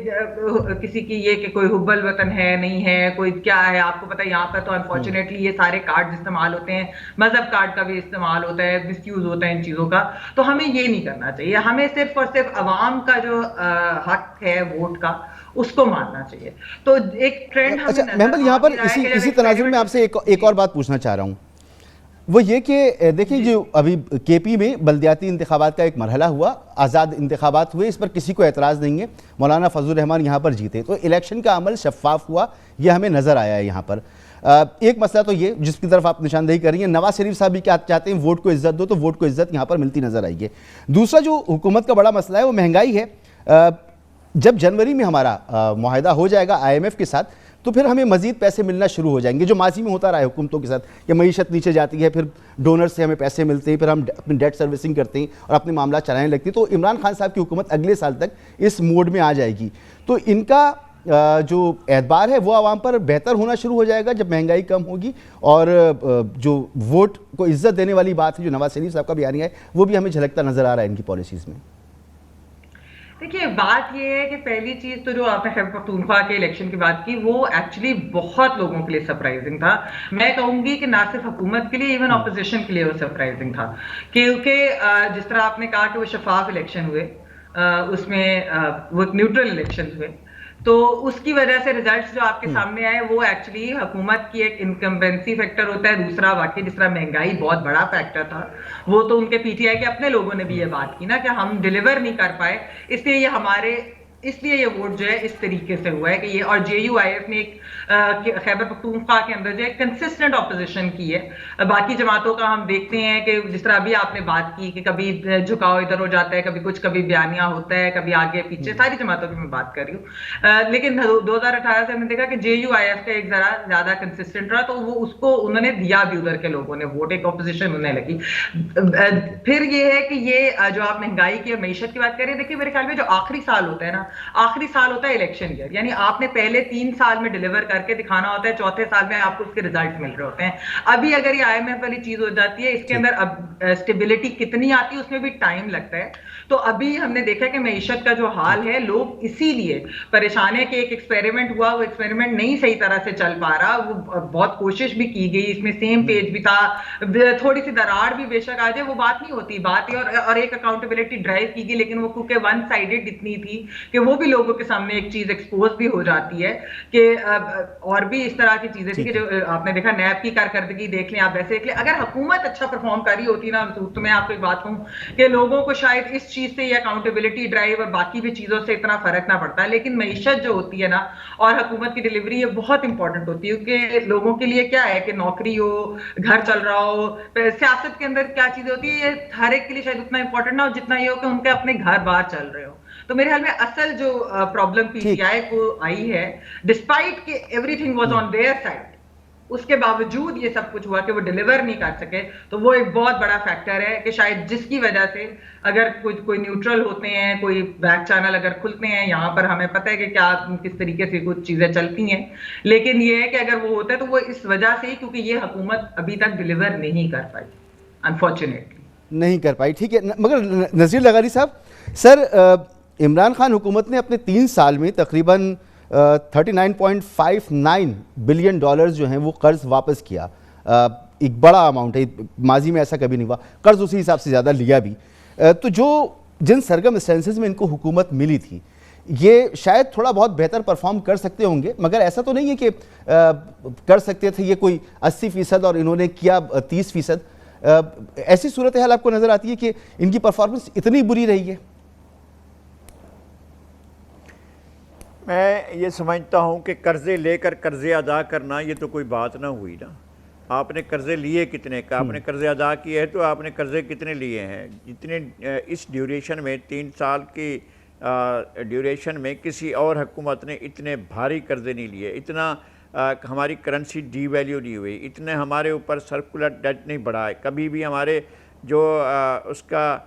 کسی کی یہ کہ کوئی حب الوطن ہے نہیں ہے, کوئی کیا ہے. آپ کو پتہ ہے یہاں پر تو انفارچونیٹلی یہ سارے کارڈ استعمال ہوتے ہیں, مذہب کارڈ کا بھی استعمال ہوتا ہے, مس یوز ہوتا ہے ان چیزوں کا. تو ہمیں یہ نہیں کرنا چاہیے, ہمیں صرف اور صرف عوام کا جو حق ہے ووٹ کا اس کو ماننا چاہیے. تو ایک ٹرینڈ ہمیں محمد یہاں پر اسی تناظر میں آپ سے ایک اور بات پوچھنا چاہ رہا ہوں, وہ یہ کہ دیکھیں جو ابھی کے پی میں بلدیاتی انتخابات کا ایک مرحلہ ہوا, آزاد انتخابات ہوئے, اس پر کسی کو اعتراض نہیں ہے, مولانا فضل الرحمان یہاں پر جیتے, تو الیکشن کا عمل شفاف ہوا, یہ ہمیں نظر آیا ہے یہاں پر. ایک مسئلہ تو یہ جس کی طرف آپ نشاندہی کر رہی ہیں, نواز شریف صاحب بھی کیا چاہتے ہیں, ووٹ کو عزت دو, تو ووٹ کو عزت یہاں پر ملتی نظر آئی ہے. دوسرا جو حکومت کا بڑا مسئلہ ہے وہ مہنگائی ہے. جب جنوری میں ہمارا معاہدہ ہو جائے گا IMF کے ساتھ تو پھر ہمیں مزید پیسے ملنا شروع ہو جائیں گے, جو ماضی میں ہوتا رہا ہے حکومتوں کے ساتھ, کہ معیشت نیچے جاتی ہے, پھر ڈونر سے ہمیں پیسے ملتے ہیں, پھر ہم اپنی ڈیٹ سروسنگ کرتے ہیں اور اپنے معاملات چلانے لگتے ہیں. تو عمران خان صاحب کی حکومت اگلے سال تک اس موڈ میں آ جائے گی, تو ان کا جو اعتبار ہے وہ عوام پر بہتر ہونا شروع ہو جائے گا جب مہنگائی کم ہوگی. اور جو ووٹ کو عزت دینے والی بات ہے جو نواز شریف صاحب کا بیانیہ ہے وہ بھی ہمیں جھلکتا نظر آ رہا ہے ان کی پالیسیز میں. دیکھیے بات یہ ہے کہ پہلی چیز تو جو آپ نے خیبر پختونخوا کے الیکشن کی بات کی وہ ایکچولی بہت لوگوں کے لیے سرپرائزنگ تھا. میں کہوں گی کہ نہ صرف حکومت کے لیے, ایون اپوزیشن کے لیے وہ سرپرائزنگ تھا, کیونکہ جس طرح آپ نے کہا کہ وہ شفاف الیکشن ہوئے, اس میں وہ نیوٹرل الیکشن ہوئے, تو اس کی وجہ سے ریزلٹس جو آپ کے سامنے آئے وہ ایکچولی حکومت کی ایک انکمبینسی فیکٹر ہوتا ہے. دوسرا واقعی جس طرح مہنگائی بہت بڑا فیکٹر تھا, وہ تو ان کے PTI کے اپنے لوگوں نے بھی یہ بات کی نا کہ ہم ڈیلیور نہیں کر پائے, اس لیے یہ ووٹ جو ہے اس طریقے سے ہوا ہے کہ یہ. اور JUIF نے ایک خیبر پختونخوا کے اندر جو ہے کنسسٹنٹ اپوزیشن کی ہے. باقی جماعتوں کا ہم دیکھتے ہیں کہ جس طرح ابھی آپ نے بات کی کہ کبھی جھکاؤ ادھر ہو جاتا ہے, کبھی کچھ, کبھی بیانیہ ہوتا ہے, کبھی آگے پیچھے, ساری جماعتوں کی میں بات کر رہی ہوں. لیکن 2018 سے ہم نے دیکھا کہ JUIF کا ایک ذرا زیادہ کنسسٹنٹ رہا, تو وہ اس کو انہوں نے دیا بھی ادھر کے لوگوں نے ووٹ, ایک اپوزیشن ہونے لگی. پھر یہ ہے کہ یہ جو آپ مہنگائی کی اور معیشت کی بات کر رہے ہیں, دیکھیے میرے خیال میں جو آخری سال ہوتا ہے نا آخری سال ہوتا ہے الیکشن ایئر, یعنی آپ نے پہلے 3 سال میں ڈیلیور کر کے دکھانا ہوتا ہے, چوتھے سال میں آپ کو اس کے ریزلٹ مل رہے ہوتے ہیں. ابھی اگر یہ IMF والی چیز ہو جاتی ہے, اس کے اندر اب اسٹیبلٹی کتنی آتی ہے اس میں بھی ٹائم لگتا ہے. تو ابھی ہم نے دیکھا کہ معیشت کا جو حال ہے, لوگ اسی لیے پریشان ہے کہ ایک ایکسپیریمنٹ ہوا, وہ ایکسپیریمنٹ نہیں صحیح طرح سے چل پا رہا. وہ بہت کوشش بھی کی گئی, اس میں سیم پیج بھی تھا, تھوڑی سی دراڑ بھی بے شک آ جائے, وہ بات نہیں ہوتی. بات اور ایک اکاؤنٹیبلٹی ڈرائیو کی گئی, لیکن وہ کیونکہ ون سائیڈڈ اتنی تھی کہ وہ بھی لوگوں کے سامنے ایک چیز ایکسپوز بھی ہو جاتی ہے کہ اور بھی اس طرح کی چیزیں تھی کہ جو آپ نے دیکھا نیب کی کارکردگی دیکھ لیں, آپ ویسے دیکھ لیں. اگر حکومت اچھا پرفارم کر رہی ہوتی نا تو میں آپ کو ایک بات کہوں کہ لوگوں کو شاید اس چیز سے یہ اکاؤنٹیبلٹی ڈرائیو اور باقی بھی چیزوں سے اتنا فرق نہ پڑتا ہے. لیکن معیشت جو ہوتی ہے نا اور حکومت کی ڈلیوری یہ بہت امپورٹنٹ ہوتی ہے, کیونکہ لوگوں کے لیے کیا ہے کہ نوکری ہو, گھر چل رہا ہو. سیاست کے اندر کیا چیزیں ہوتی ہے یہ ہر ایک کے لیے شاید اتنا امپورٹنٹ نہ ہو جتنا یہ ہو کہ ان کے اپنے گھر باہر چل رہے ہو. تو میرے خیال میں اصل جو پرابلم PTI کو آئی ہے, ڈسپائٹ کہ everything was on their side, اس کے باوجود یہ سب کچھ ہوا کہ وہ ڈیلیور نہیں کر سکے, تو وہ ایک بہت بڑا فیکٹر ہے کہ شاید جس کی وجہ سے اگر کوئی نیوٹرل ہوتے ہیں, کوئی بیک چینل اگر کھلتے ہیں, یہاں پر ہمیں پتہ ہے کہ کیا کس طریقے سے کچھ چیزیں چلتی ہیں, لیکن یہ ہے کہ اگر وہ ہوتا ہے تو وہ اس وجہ سے ہی کیونکہ یہ حکومت ابھی تک ڈیلیور نہیں کر پائی, انفارچونیٹلی نہیں کر پائی. ٹھیک ہے, مگر نذیر لغاری صاحب, سر عمران خان حکومت نے اپنے 3 سال میں تقریباً 39.59 بلین ڈالرز جو ہیں وہ قرض واپس کیا. ایک بڑا اماؤنٹ ہے, ماضی میں ایسا کبھی نہیں ہوا. قرض اسی حساب سے زیادہ لیا بھی. تو جن سرکمسٹینسز میں ان کو حکومت ملی تھی, یہ شاید تھوڑا بہت بہتر پرفارم کر سکتے ہوں گے, مگر ایسا تو نہیں ہے کہ کر سکتے تھے یہ کوئی 80% اور انہوں نے کیا 30%. ایسی صورتحال آپ کو نظر آتی ہے کہ ان کی پرفارمنس اتنی بری رہی ہے؟ میں یہ سمجھتا ہوں کہ قرضے لے کر قرضے ادا کرنا یہ تو کوئی بات نہ ہوئی نا. آپ نے قرضے لیے کتنے کا, آپ نے قرضے ادا کیے ہیں, تو آپ نے قرضے کتنے لیے ہیں. جتنے اس ڈیوریشن میں 3 سال کی ڈیوریشن میں کسی اور حکومت نے اتنے بھاری قرضے نہیں لیے, اتنا ہماری کرنسی ڈی ویلیو نہیں ہوئی, اتنے ہمارے اوپر سرکولر ڈیٹ نہیں بڑھا ہے. کبھی بھی ہمارے جو اس کا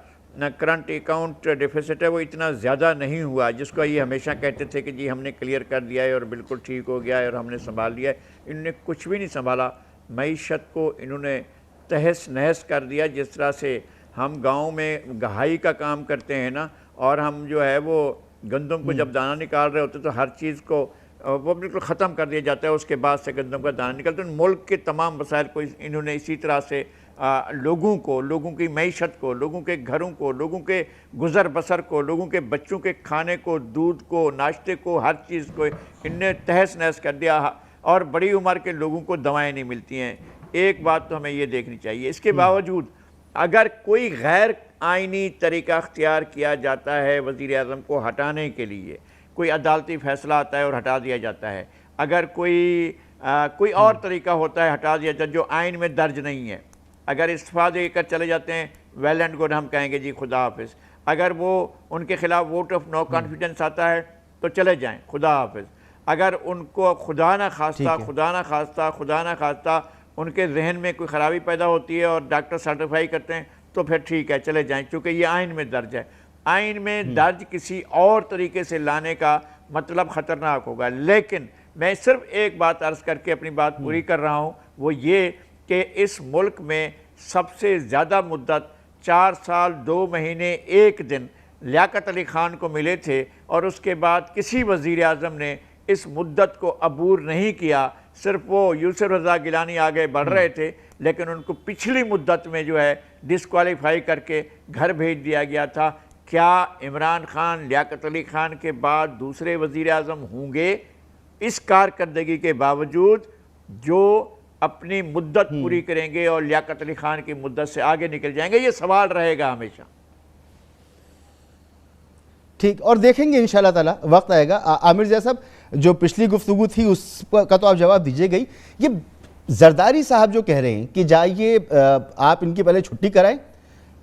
کرنٹ اکاؤنٹ ڈیفیسٹ ہے وہ اتنا زیادہ نہیں ہوا, جس کو یہ ہمیشہ کہتے تھے کہ جی ہم نے کلیئر کر دیا ہے اور بالکل ٹھیک ہو گیا ہے اور ہم نے سنبھال لیا ہے. انہوں نے کچھ بھی نہیں سنبھالا. معیشت کو انہوں نے تہس نہس کر دیا. جس طرح سے ہم گاؤں میں گہائی کا کام کرتے ہیں نا, اور ہم جو ہے وہ گندم کو جب دانہ نکال رہے ہوتے تو ہر چیز کو وہ بالکل ختم کر دیا جاتا ہے, اس کے بعد سے گندم کا دانہ نکلتا ہے. ملک کے تمام وسائل کو انہوں نے اسی طرح سے لوگوں کو, لوگوں کی معیشت کو, لوگوں کے گھروں کو, لوگوں کے گزر بسر کو, لوگوں کے بچوں کے کھانے کو, دودھ کو, ناشتے کو, ہر چیز کو ان نے تہس نہس کر دیا. اور بڑی عمر کے لوگوں کو دوائیں نہیں ملتی ہیں. ایک بات تو ہمیں یہ دیکھنی چاہیے, اس کے باوجود اگر کوئی غیر آئینی طریقہ اختیار کیا جاتا ہے وزیر اعظم کو ہٹانے کے لیے, کوئی عدالتی فیصلہ آتا ہے اور ہٹا دیا جاتا ہے, اگر کوئی اور طریقہ ہوتا ہے ہٹا دیا جاتا ہے جو آئین میں درج نہیں ہے, اگر استعفیٰ دے کر چلے جاتے ہیں ویل اینڈ گڈ, ہم کہیں گے جی خدا حافظ. اگر وہ ان کے خلاف ووٹ آف نو کانفیڈنس آتا ہے تو چلے جائیں, خدا حافظ. اگر ان کو خدا نہ خواستہ ان کے ذہن میں کوئی خرابی پیدا ہوتی ہے اور ڈاکٹر سرٹیفائی کرتے ہیں تو پھر ٹھیک ہے, چلے جائیں, چونکہ یہ آئین میں درج ہے. آئین میں درج کسی اور طریقے سے لانے کا مطلب خطرناک ہوگا. لیکن میں صرف ایک بات عرض کر کے اپنی بات پوری کر رہا ہوں, وہ یہ کہ اس ملک میں سب سے زیادہ مدت 4 سال 2 مہینے 1 دن لیاقت علی خان کو ملے تھے, اور اس کے بعد کسی وزیر اعظم نے اس مدت کو عبور نہیں کیا. صرف وہ یوسف رضا گیلانی آگے بڑھ رہے تھے, لیکن ان کو پچھلی مدت میں جو ہے ڈسکوالیفائی کر کے گھر بھیج دیا گیا تھا. کیا عمران خان لیاقت علی خان کے بعد دوسرے وزیر اعظم ہوں گے اس کارکردگی کے باوجود جو اپنی مدت پوری کریں گے اور لیاقت علی خان کی مدت سے آگے نکل جائیں گے؟ یہ سوال رہے گا ہمیشہ. ٹھیک, اور دیکھیں گے انشاءاللہ تعالیٰ, وقت آئے گا. عامر ضیاء صاحب, جو پچھلی گفتگو تھی اس کا تو آپ جواب دیجیے گئی. یہ زرداری صاحب جو کہہ رہے ہیں کہ جائیے آپ ان کی پہلے چھٹی کرائیں,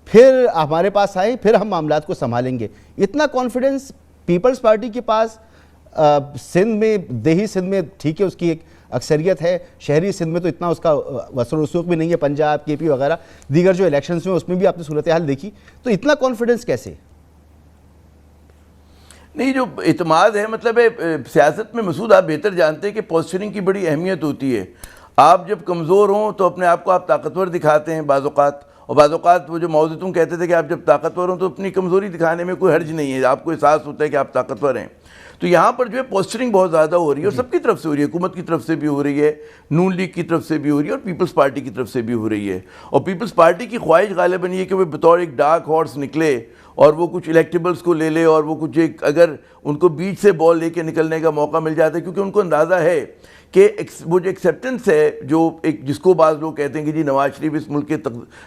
پھر ہمارے پاس آئیں, پھر ہم معاملات کو سنبھالیں گے, اتنا کانفیڈنس پیپلز پارٹی کے پاس سندھ میں, دیہی سندھ میں ٹھیک ہے اس کی ایک اکثریت ہے, شہری سندھ میں تو اتنا اس کا وصل رسوخ بھی نہیں ہے, پنجاب, کے پی وغیرہ دیگر جو الیکشنز میں اس میں بھی آپ نے صورتحال دیکھی, تو اتنا کانفیڈنس کیسے؟ نہیں جو اعتماد ہے مطلب ہے سیاست میں مسعود آپ بہتر جانتے ہیں کہ پوسچرنگ کی بڑی اہمیت ہوتی ہے. آپ جب کمزور ہوں تو اپنے آپ کو آپ طاقتور دکھاتے ہیں بعض اوقات, اور بعض اوقات وہ جو ماؤ زیدونگ کہتے تھے کہ آپ جب طاقتور ہوں تو اپنی کمزوری دکھانے میں کوئی حرج نہیں ہے, آپ کو احساس ہوتا ہے کہ آپ طاقتور ہیں. تو یہاں پر جو ہے پوسچرنگ بہت زیادہ ہو رہی ہے, اور سب کی طرف سے ہو رہی ہے, حکومت کی طرف سے بھی ہو رہی ہے, نون لیگ کی طرف سے بھی ہو رہی ہے, اور پیپلز پارٹی کی طرف سے بھی ہو رہی ہے. اور پیپلز پارٹی کی خواہش غالباً یہ کہ وہ بطور ایک ڈارک ہارس نکلے اور وہ کچھ الیکٹیبلز کو لے لے, اور وہ کچھ ایک اگر ان کو بیچ سے بال لے کے نکلنے کا موقع مل جاتا ہے, کیونکہ ان کو اندازہ ہے کہ وہ جو ایکسیپٹنس ہے جو ایک جس کو بعض لوگ کہتے ہیں کہ جی نواز شریف اس ملک کے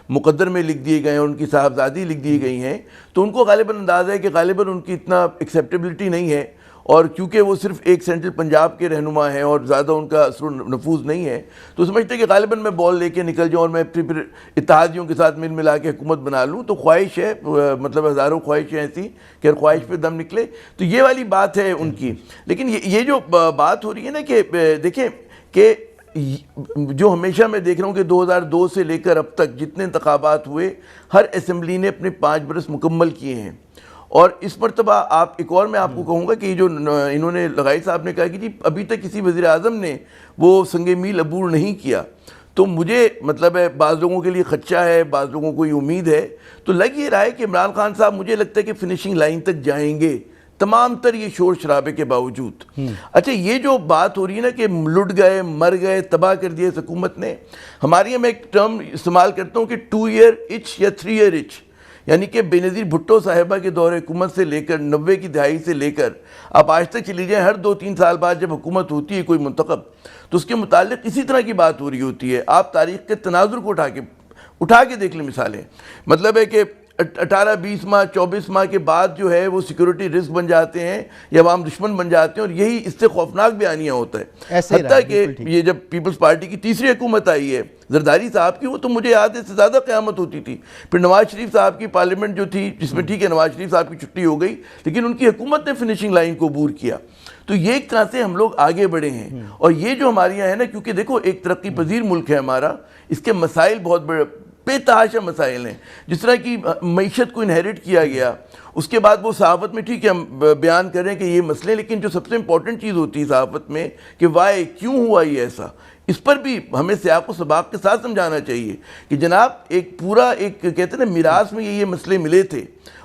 مقدر میں لکھ دیے گئے ہیں, ان کی صاحبزادی لکھ دی گئی ہیں, تو ان کو غالباً اندازہ ہے کہ غالباً ان کی اتنا ایکسیپٹیبلٹی نہیں ہے, اور کیونکہ وہ صرف ایک سینٹرل پنجاب کے رہنما ہیں اور زیادہ ان کا اثر و نفوذ نہیں ہے, تو سمجھتے ہیں کہ غالباً میں بال لے کے نکل جاؤں اور میں پھر اتحادیوں کے ساتھ ملا کے حکومت بنا لوں. تو خواہش ہے, مطلب ہزاروں خواہشیں ایسی کہ خواہش پہ دم نکلے, تو یہ والی بات ہے ان کی. لیکن یہ جو بات ہو رہی ہے نا کہ دیکھیں کہ جو ہمیشہ میں دیکھ رہا ہوں کہ 2002 سے لے کر اب تک جتنے انتخابات ہوئے ہر اسمبلی نے اپنے 5 برس مکمل کیے ہیں, اور اس مرتبہ ایک اور میں آپ کو کہوں گا کہ یہ جو انہوں نے لغائی صاحب نے کہا کہ جی ابھی تک کسی وزیر اعظم نے وہ سنگ میل عبور نہیں کیا, تو مجھے مطلب ہے بعض لوگوں کے لیے خدشہ ہے, بعض لوگوں کو یہ امید ہے, تو لگ یہ رہا ہے کہ عمران خان صاحب مجھے لگتا ہے کہ فنشنگ لائن تک جائیں گے تمام تر یہ شور شرابے کے باوجود. اچھا یہ جو بات ہو رہی ہے نا کہ لٹ گئے, مر گئے, تباہ کر دیا اس حکومت نے, ہمارے یہاں میں ایک ٹرم استعمال کرتا ہوں کہ 2 year itch یا 3 year itch, یعنی کہ بے نظیر بھٹو صاحبہ کے دور حکومت سے لے کر 90 کی دہائی سے لے کر آپ آج تک چلی جائیں, ہر 2-3 سال بعد جب حکومت ہوتی ہے کوئی منتخب, تو اس کے متعلق اسی طرح کی بات ہو رہی ہوتی ہے. آپ تاریخ کے تناظر کو اٹھا کے دیکھ لیں مثالیں, مطلب ہے کہ 18-20 ماہ 24 ماہ کے بعد جو ہے وہ سیکورٹی رسک بن جاتے ہیں یا عوام دشمن بن جاتے ہیں, اور یہی اس سے خوفناک بیانیہ ہوتا ہے. حتیٰ کہ یہ جب پیپلز پارٹی کی تیسری حکومت آئی ہے زرداری صاحب کی, وہ تو مجھے یاد ہے اس سے زیادہ قیامت ہوتی تھی. پھر نواز شریف صاحب کی پارلیمنٹ جو تھی, جس میں ٹھیک ہے نواز شریف صاحب کی چھٹی ہو گئی, لیکن ان کی حکومت نے فنشنگ لائن کو عبور کیا. تو یہ ایک طرح سے ہم لوگ آگے بڑھے ہیں, اور یہ جو ہمارے یہاں ہے نا, کیونکہ دیکھو ایک ترقی پذیر ملک ہے ہمارا, اس کے مسائل بہت بڑے بے تحاشا مسائل ہیں. جس طرح کی معیشت کو انہیریٹ کیا گیا, اس کے بعد وہ صحافت میں ٹھیک ہے ہم بیان کریں کہ یہ مسئلے, لیکن جو سب سے امپورٹنٹ چیز ہوتی ہے صحافت میں کہ وائی کیوں ہوا یہ ایسا, اس پر بھی ہمیں سیاق و سباق کے ساتھ سمجھانا چاہیے کہ جناب ایک پورا ایک کہتے ہیں نا میراث میں یہ مسئلے ملے تھے,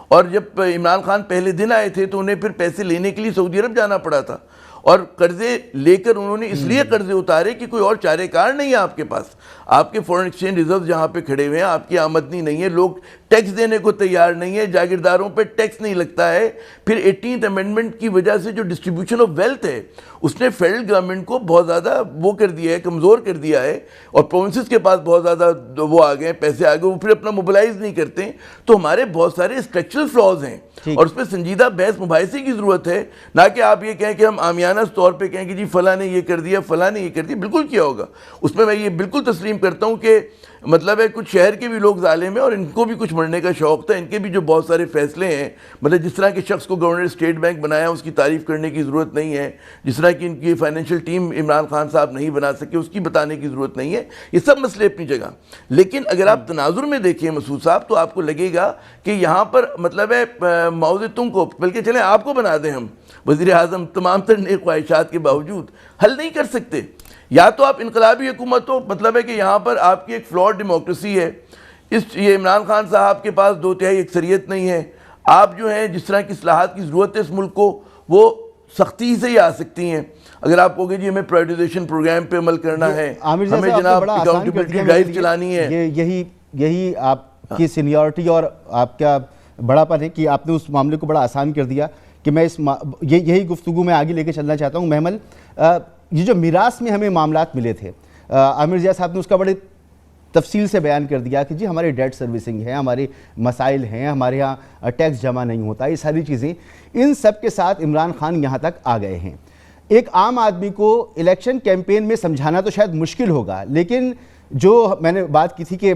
اور جب عمران خان پہلے دن آئے تھے تو انہیں پھر پیسے لینے کے لیے سعودی عرب جانا پڑا تھا, اور قرضے لے کر انہوں نے اس لیے قرضے اتارے کہ کوئی اور چارہ کار نہیں ہے آپ کے پاس. آپ کے فورن ایکسچینج ریزرو جہاں پہ کھڑے ہوئے ہیں, آپ کی آمدنی نہیں ہے, لوگ ٹیکس دینے کو تیار نہیں ہے, جاگیرداروں پہ ٹیکس نہیں لگتا ہے. پھر 18th امینڈمنٹ کی وجہ سے جو ڈسٹریبیوشن آف ویلتھ ہے اس نے فیڈرل گورنمنٹ کو بہت زیادہ وہ کر دیا ہے, کمزور کر دیا ہے, اور پروونسز کے پاس بہت زیادہ وہ آ گئے, پیسے آ گئے, وہ پھر اپنا موبلائز نہیں کرتے. تو ہمارے بہت سارے اسٹرکچرل فلاز ہیں, اور اس پہ سنجیدہ بحث مباحثے کی ضرورت ہے, نہ کہ آپ یہ کہیں کہ ہم عامیانہ طور پہ کہیں کہ جی فلاں نے یہ کر دیا, فلاں نے یہ کر دیا. بالکل کیا ہوگا اس میں یہ بالکل تسلیم کرتا ہوں کہ مطلب ہے کچھ شہر کے بھی لوگ ظالم ہیں, اور ان کو بھی کچھ مرنے کا شوق تھا, ان کے بھی جو بہت سارے فیصلے ہیں, مطلب جس طرح کے شخص کو گورنر اسٹیٹ بینک بنایا اس کی تعریف کرنے کی ضرورت نہیں ہے, جس طرح کی ان کی فائنینشیل ٹیم عمران خان صاحب نہیں بنا سکے اس کی بتانے کی ضرورت نہیں ہے. یہ سب مسئلے اپنی جگہ, لیکن اگر آپ تناظر میں دیکھیں مسعود صاحب, تو آپ کو لگے گا کہ یہاں پر مطلب ہے ماؤ زیدونگ کو, بلکہ چلیں آپ کو بنا دیں ہم وزیر اعظم, تمام تر نیک خواہشات کے باوجود حل نہیں کر سکتے. یا تو آپ انقلابی حکومت ہو, مطلب ہے کہ یہاں پر آپ کی ایک فلاڈ ڈیموکریسی ہے, یہ عمران خان صاحب کے پاس 2/3 اکثریت نہیں ہے. آپ جو ہیں جس طرح کی اصلاحات کی ضرورت ہے اس ملک کو, وہ سختی سے ہی آ سکتی ہیں. اگر آپ کہو گے جی ہمیں پرائیویٹائزیشن پروگرام پہ عمل کرنا ہے, ہمیں جناب اکاؤنٹیبلٹی ڈرائیو چلانی ہے, یہی آپ کی سینیورٹی اور آپ کا بڑا پن ہے کہ آپ نے اس معاملے کو بڑا آسان کر دیا کہ میں یہی گفتگو میں آگے لے کے چلنا چاہتا ہوں. محمل, یہ جو میراث میں ہمیں معاملات ملے تھے, عامر ضیاء صاحب نے اس کا بڑے تفصیل سے بیان کر دیا کہ جی ہمارے ڈیٹ سروسنگ ہے, ہمارے مسائل ہیں, ہمارے ہاں ٹیکس جمع نہیں ہوتا, یہ ساری چیزیں, ان سب کے ساتھ عمران خان یہاں تک آ گئے ہیں. ایک عام آدمی کو الیکشن کیمپین میں سمجھانا تو شاید مشکل ہوگا, لیکن جو میں نے بات کی تھی کہ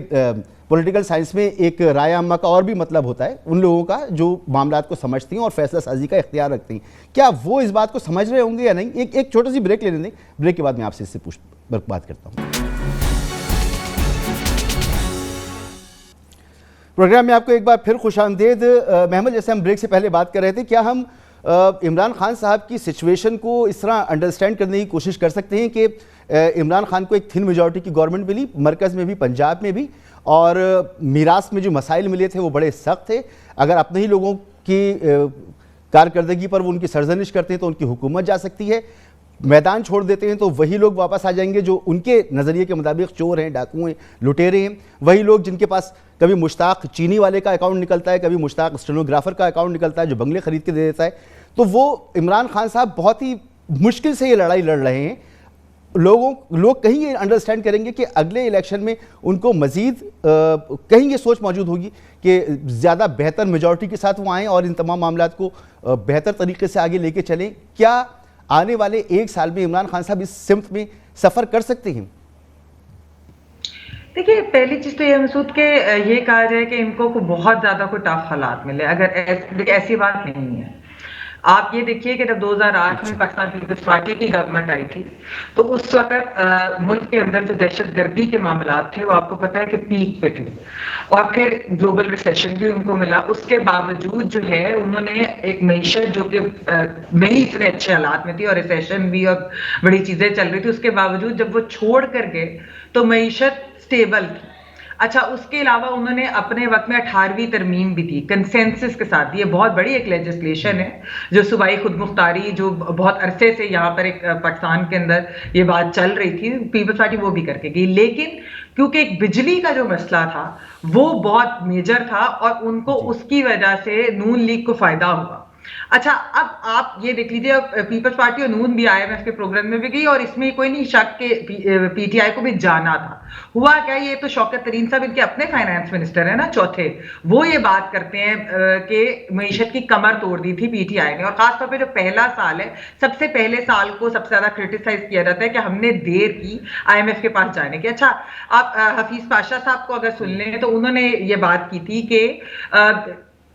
پولیٹیکل سائنس میں ایک رائے عامہ کا اور بھی مطلب ہوتا ہے ان لوگوں کا جو معاملات کو سمجھتی ہیں اور فیصلہ سازی کا اختیار رکھتی ہیں. کیا وہ اس بات کو سمجھ رہے ہوں گے یا نہیں؟ ایک چھوٹی سی بریک لینے دیں, بریک کے بعد میں آپ سے اس سے بات کرتا ہوں. پروگرام میں آپ کو ایک بار پھر خوش آمدید. محمد, جیسے ہم بریک سے پہلے بات کر رہے تھے, کیا ہم عمران خان صاحب کی سچویشن کو اس طرح انڈرسٹینڈ کرنے کی کوشش کر سکتے ہیں کہ عمران خان کو ایک تھن میجورٹی کی گورنمنٹ ملی، مرکز میں بھی، پنجاب میں بھی، اور میراث میں جو مسائل ملے تھے وہ بڑے سخت تھے. اگر اپنے ہی لوگوں کی کارکردگی پر وہ ان کی سرزنش کرتے ہیں تو ان کی حکومت جا سکتی ہے. میدان چھوڑ دیتے ہیں تو وہی لوگ واپس آ جائیں گے جو ان کے نظریے کے مطابق چور ہیں، ڈاکو ہیں، لٹیرے ہیں. وہی لوگ جن کے پاس کبھی مشتاق چینی والے کا اکاؤنٹ نکلتا ہے، کبھی مشتاق اسٹینوگرافر کا اکاؤنٹ نکلتا ہے جو بنگلے خرید کے دے دیتا ہے. تو وہ عمران خان صاحب بہت ہی مشکل سے یہ لڑائی لڑ رہے ہیں. لوگ کہیں یہ انڈرسٹینڈ کریں گے کہ اگلے الیکشن میں ان کو مزید کہیں یہ سوچ موجود ہوگی کہ زیادہ بہتر میجورٹی کے ساتھ وہ آئیں اور ان تمام معاملات کو بہتر طریقے سے آگے لے کے چلیں. کیا آنے والے ایک سال میں عمران خان صاحب اس سمت میں سفر کر سکتے ہیں؟ دیکھیے، پہلی چیز تو یہ مسعود کہ یہ کہا جائے کہ ان کو بہت زیادہ کوئی ٹف حالات ملے، اگر ایسی بات نہیں ہے. آپ یہ دیکھیے کہ جب 2008 میں پاکستان پیپلز پارٹی کی گورنمنٹ آئی تھی تو اس وقت ملک کے اندر جو دہشت گردی کے معاملات تھے وہ آپ کو پتہ ہے کہ پیک پہ تھے، اور پھر گلوبل ریسیشن بھی ان کو ملا. اس کے باوجود جو ہے انہوں نے ایک معیشت جو کہ نہیں اتنے اچھے حالات میں تھی اور ریسیشن بھی اور بڑی چیزیں چل رہی تھی، اس کے باوجود جب وہ چھوڑ کر گئے تو معیشت اسٹیبل تھی. اچھا، اس کے علاوہ انہوں نے اپنے وقت میں 18ویں ترمیم بھی تھی کنسنسس کے ساتھ. یہ بہت بڑی ایک لیجسلیشن ہے جو صوبائی خود مختاری جو بہت عرصے سے یہاں پر ایک پاکستان کے اندر یہ بات چل رہی تھی، پیپلز پارٹی وہ بھی کر کے گئی. لیکن کیونکہ ایک بجلی کا جو مسئلہ تھا وہ بہت میجر تھا اور ان کو اس کی وجہ سے نون لیگ کو فائدہ ہوا. اچھا، اب آپ یہ دیکھ لیجیے، پیپلز پارٹی اور نون بھی آئی ایم ایف کے پروگرام میں بھی گئی اور اس میں کوئی نہیں شک کہ پی ٹی آئی کو بھی جانا تھا. ہوا کیا، یہ تو شوکت ترین صاحب ان کے اپنے فائنانس منسٹر ہیں نا چوتھے، وہ یہ بات کرتے ہیں کہ معیشت کی کمر توڑ دی تھی پی ٹی آئی نے. اور خاص طور پہ جو پہلا سال ہے، سب سے پہلے سال کو سب سے زیادہ کرٹیسائز کیا جاتا ہے کہ ہم نے دیر کی آئی ایم ایف کے پاس جانے کی. اچھا، آپ حفیظ پاشا صاحب کو اگر سن لیں تو انہوں نے یہ بات کی تھی کہ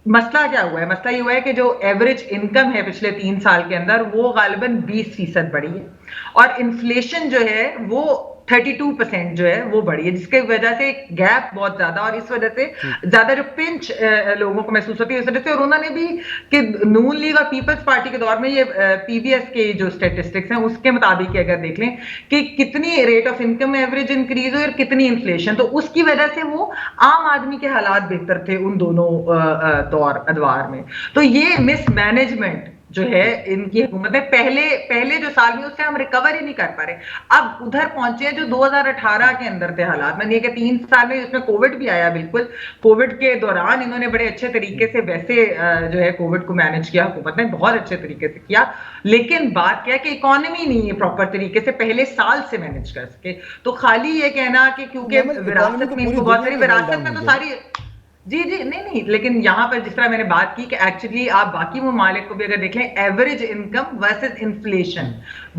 مسئلہ کیا ہوا ہے. مسئلہ یہ ہوا ہے کہ جو ایوریج انکم ہے پچھلے 3 سال کے اندر وہ غالباً 20% بڑھی ہے اور انفلیشن جو ہے وہ 32% جو ہے وہ بڑھی ہے، جس کی وجہ سے گیپ بہت زیادہ، اور اس وجہ سے زیادہ جو پنچ لوگوں کو محسوس ہوتی ہے اس وجہ سے. اور انہوں نے بھی کہ نون لیگ اور پیپلز پارٹی کے دور میں یہ پی بی ایس کے جو اسٹیٹسٹکس ہیں اس کے مطابق اگر دیکھ لیں کہ کتنی rate of income average increase ہوئی اور کتنی انفلیشن، تو اس کی وجہ سے وہ عام آدمی کے حالات بہتر تھے ان دونوں ادوار میں. تو یہ مس مینجمنٹ جو ہے ان کی حکومت میں پہلے جو سال میں اس سے ہم ریکور ہی نہیں کر پا رہے. اب ادھر پہنچے ہیں جو 2018 کے اندر تھے حالات. میں نے کہ 3 سال میں اس میں کووڈ بھی آیا، بالکل کووڈ کے دوران انہوں نے بڑے اچھے طریقے سے ویسے جو ہے کووڈ کو مینج کیا، حکومت نے بہت اچھے طریقے سے کیا. لیکن بات کیا کہ اکانومی نہیں ہے پراپر طریقے سے پہلے سال سے مینج کر سکے. تو خالی یہ کہنا کہ کیونکہ وراثت میں ان کو بہت ساری وراثت میں تو ساری جی نہیں، لیکن یہاں پر جس طرح میں نے بات کی کہ ایکچولی آپ باقی ممالک کو بھی اگر دیکھ لیں ایوریج انکم ورسز انفلیشن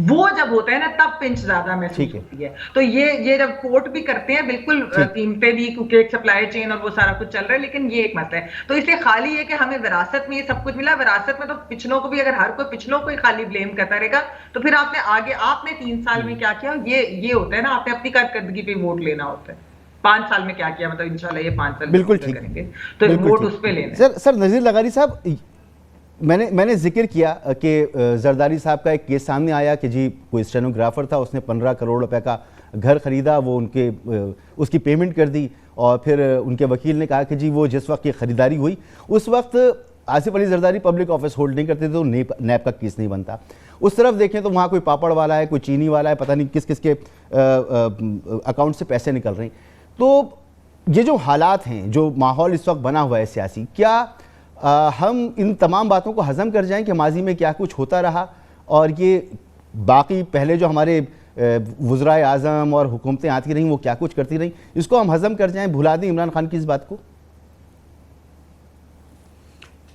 وہ جب ہوتا ہے نا تب پنچ زیادہ محسوس ہوتی ہے. تو یہ جب کوٹ بھی کرتے ہیں بالکل قیمتیں بھی کیونکہ ایک سپلائی چین اور وہ سارا کچھ چل رہا ہے، لیکن یہ ایک مسئلہ ہے. تو اس لیے خالی یہ کہ ہمیں وراثت میں یہ سب کچھ ملا، وراثت میں تو پچھلوں کو بھی اگر ہر کوئی پچھلوں کو ہی خالی بلیم کرتا رہے گا تو پھر آپ نے 3 سال میں کیا کیا، یہ ہوتا ہے نا، آپ نے اپنی کارکردگی پہ ووٹ لینا ہوتا ہے. 5 سال میں کیا کیا، مطلب انشاءاللہ یہ 5 سال بالکل ٹھیک کریں گے تو ووٹ اس پہ لینا. سر نذیر لغاری صاحب، میں نے ذکر کیا کہ زرداری صاحب کا ایک کیس سامنے آیا کہ جی کوئی اسٹینوگرافر تھا، اس نے 15 کروڑ روپے کا گھر خریدا، وہ اس کی پیمنٹ کر دی اور پھر ان کے وکیل نے کہا کہ جی وہ جس وقت یہ خریداری ہوئی اس وقت Asif Ali Zardari public office hold نہیں کرتے تھے تو نیب کا کیس نہیں بنتا. اس طرف دیکھیں تو وہاں کوئی پاپڑ والا ہے، کوئی چینی والا ہے، پتہ نہیں کس کس کے اکاؤنٹ سے پیسے نکل رہے ہیں. تو یہ جو حالات ہیں، جو ماحول اس وقت بنا ہوا ہے سیاسی، کیا ہم ان تمام باتوں کو ہضم کر جائیں کہ ماضی میں کیا کچھ ہوتا رہا اور یہ باقی پہلے جو ہمارے وزرائے اعظم اور حکومتیں آتی رہیں وہ کیا کچھ کرتی رہیں، اس کو ہم ہضم کر جائیں، بھلا دیں عمران خان کی اس بات کو؟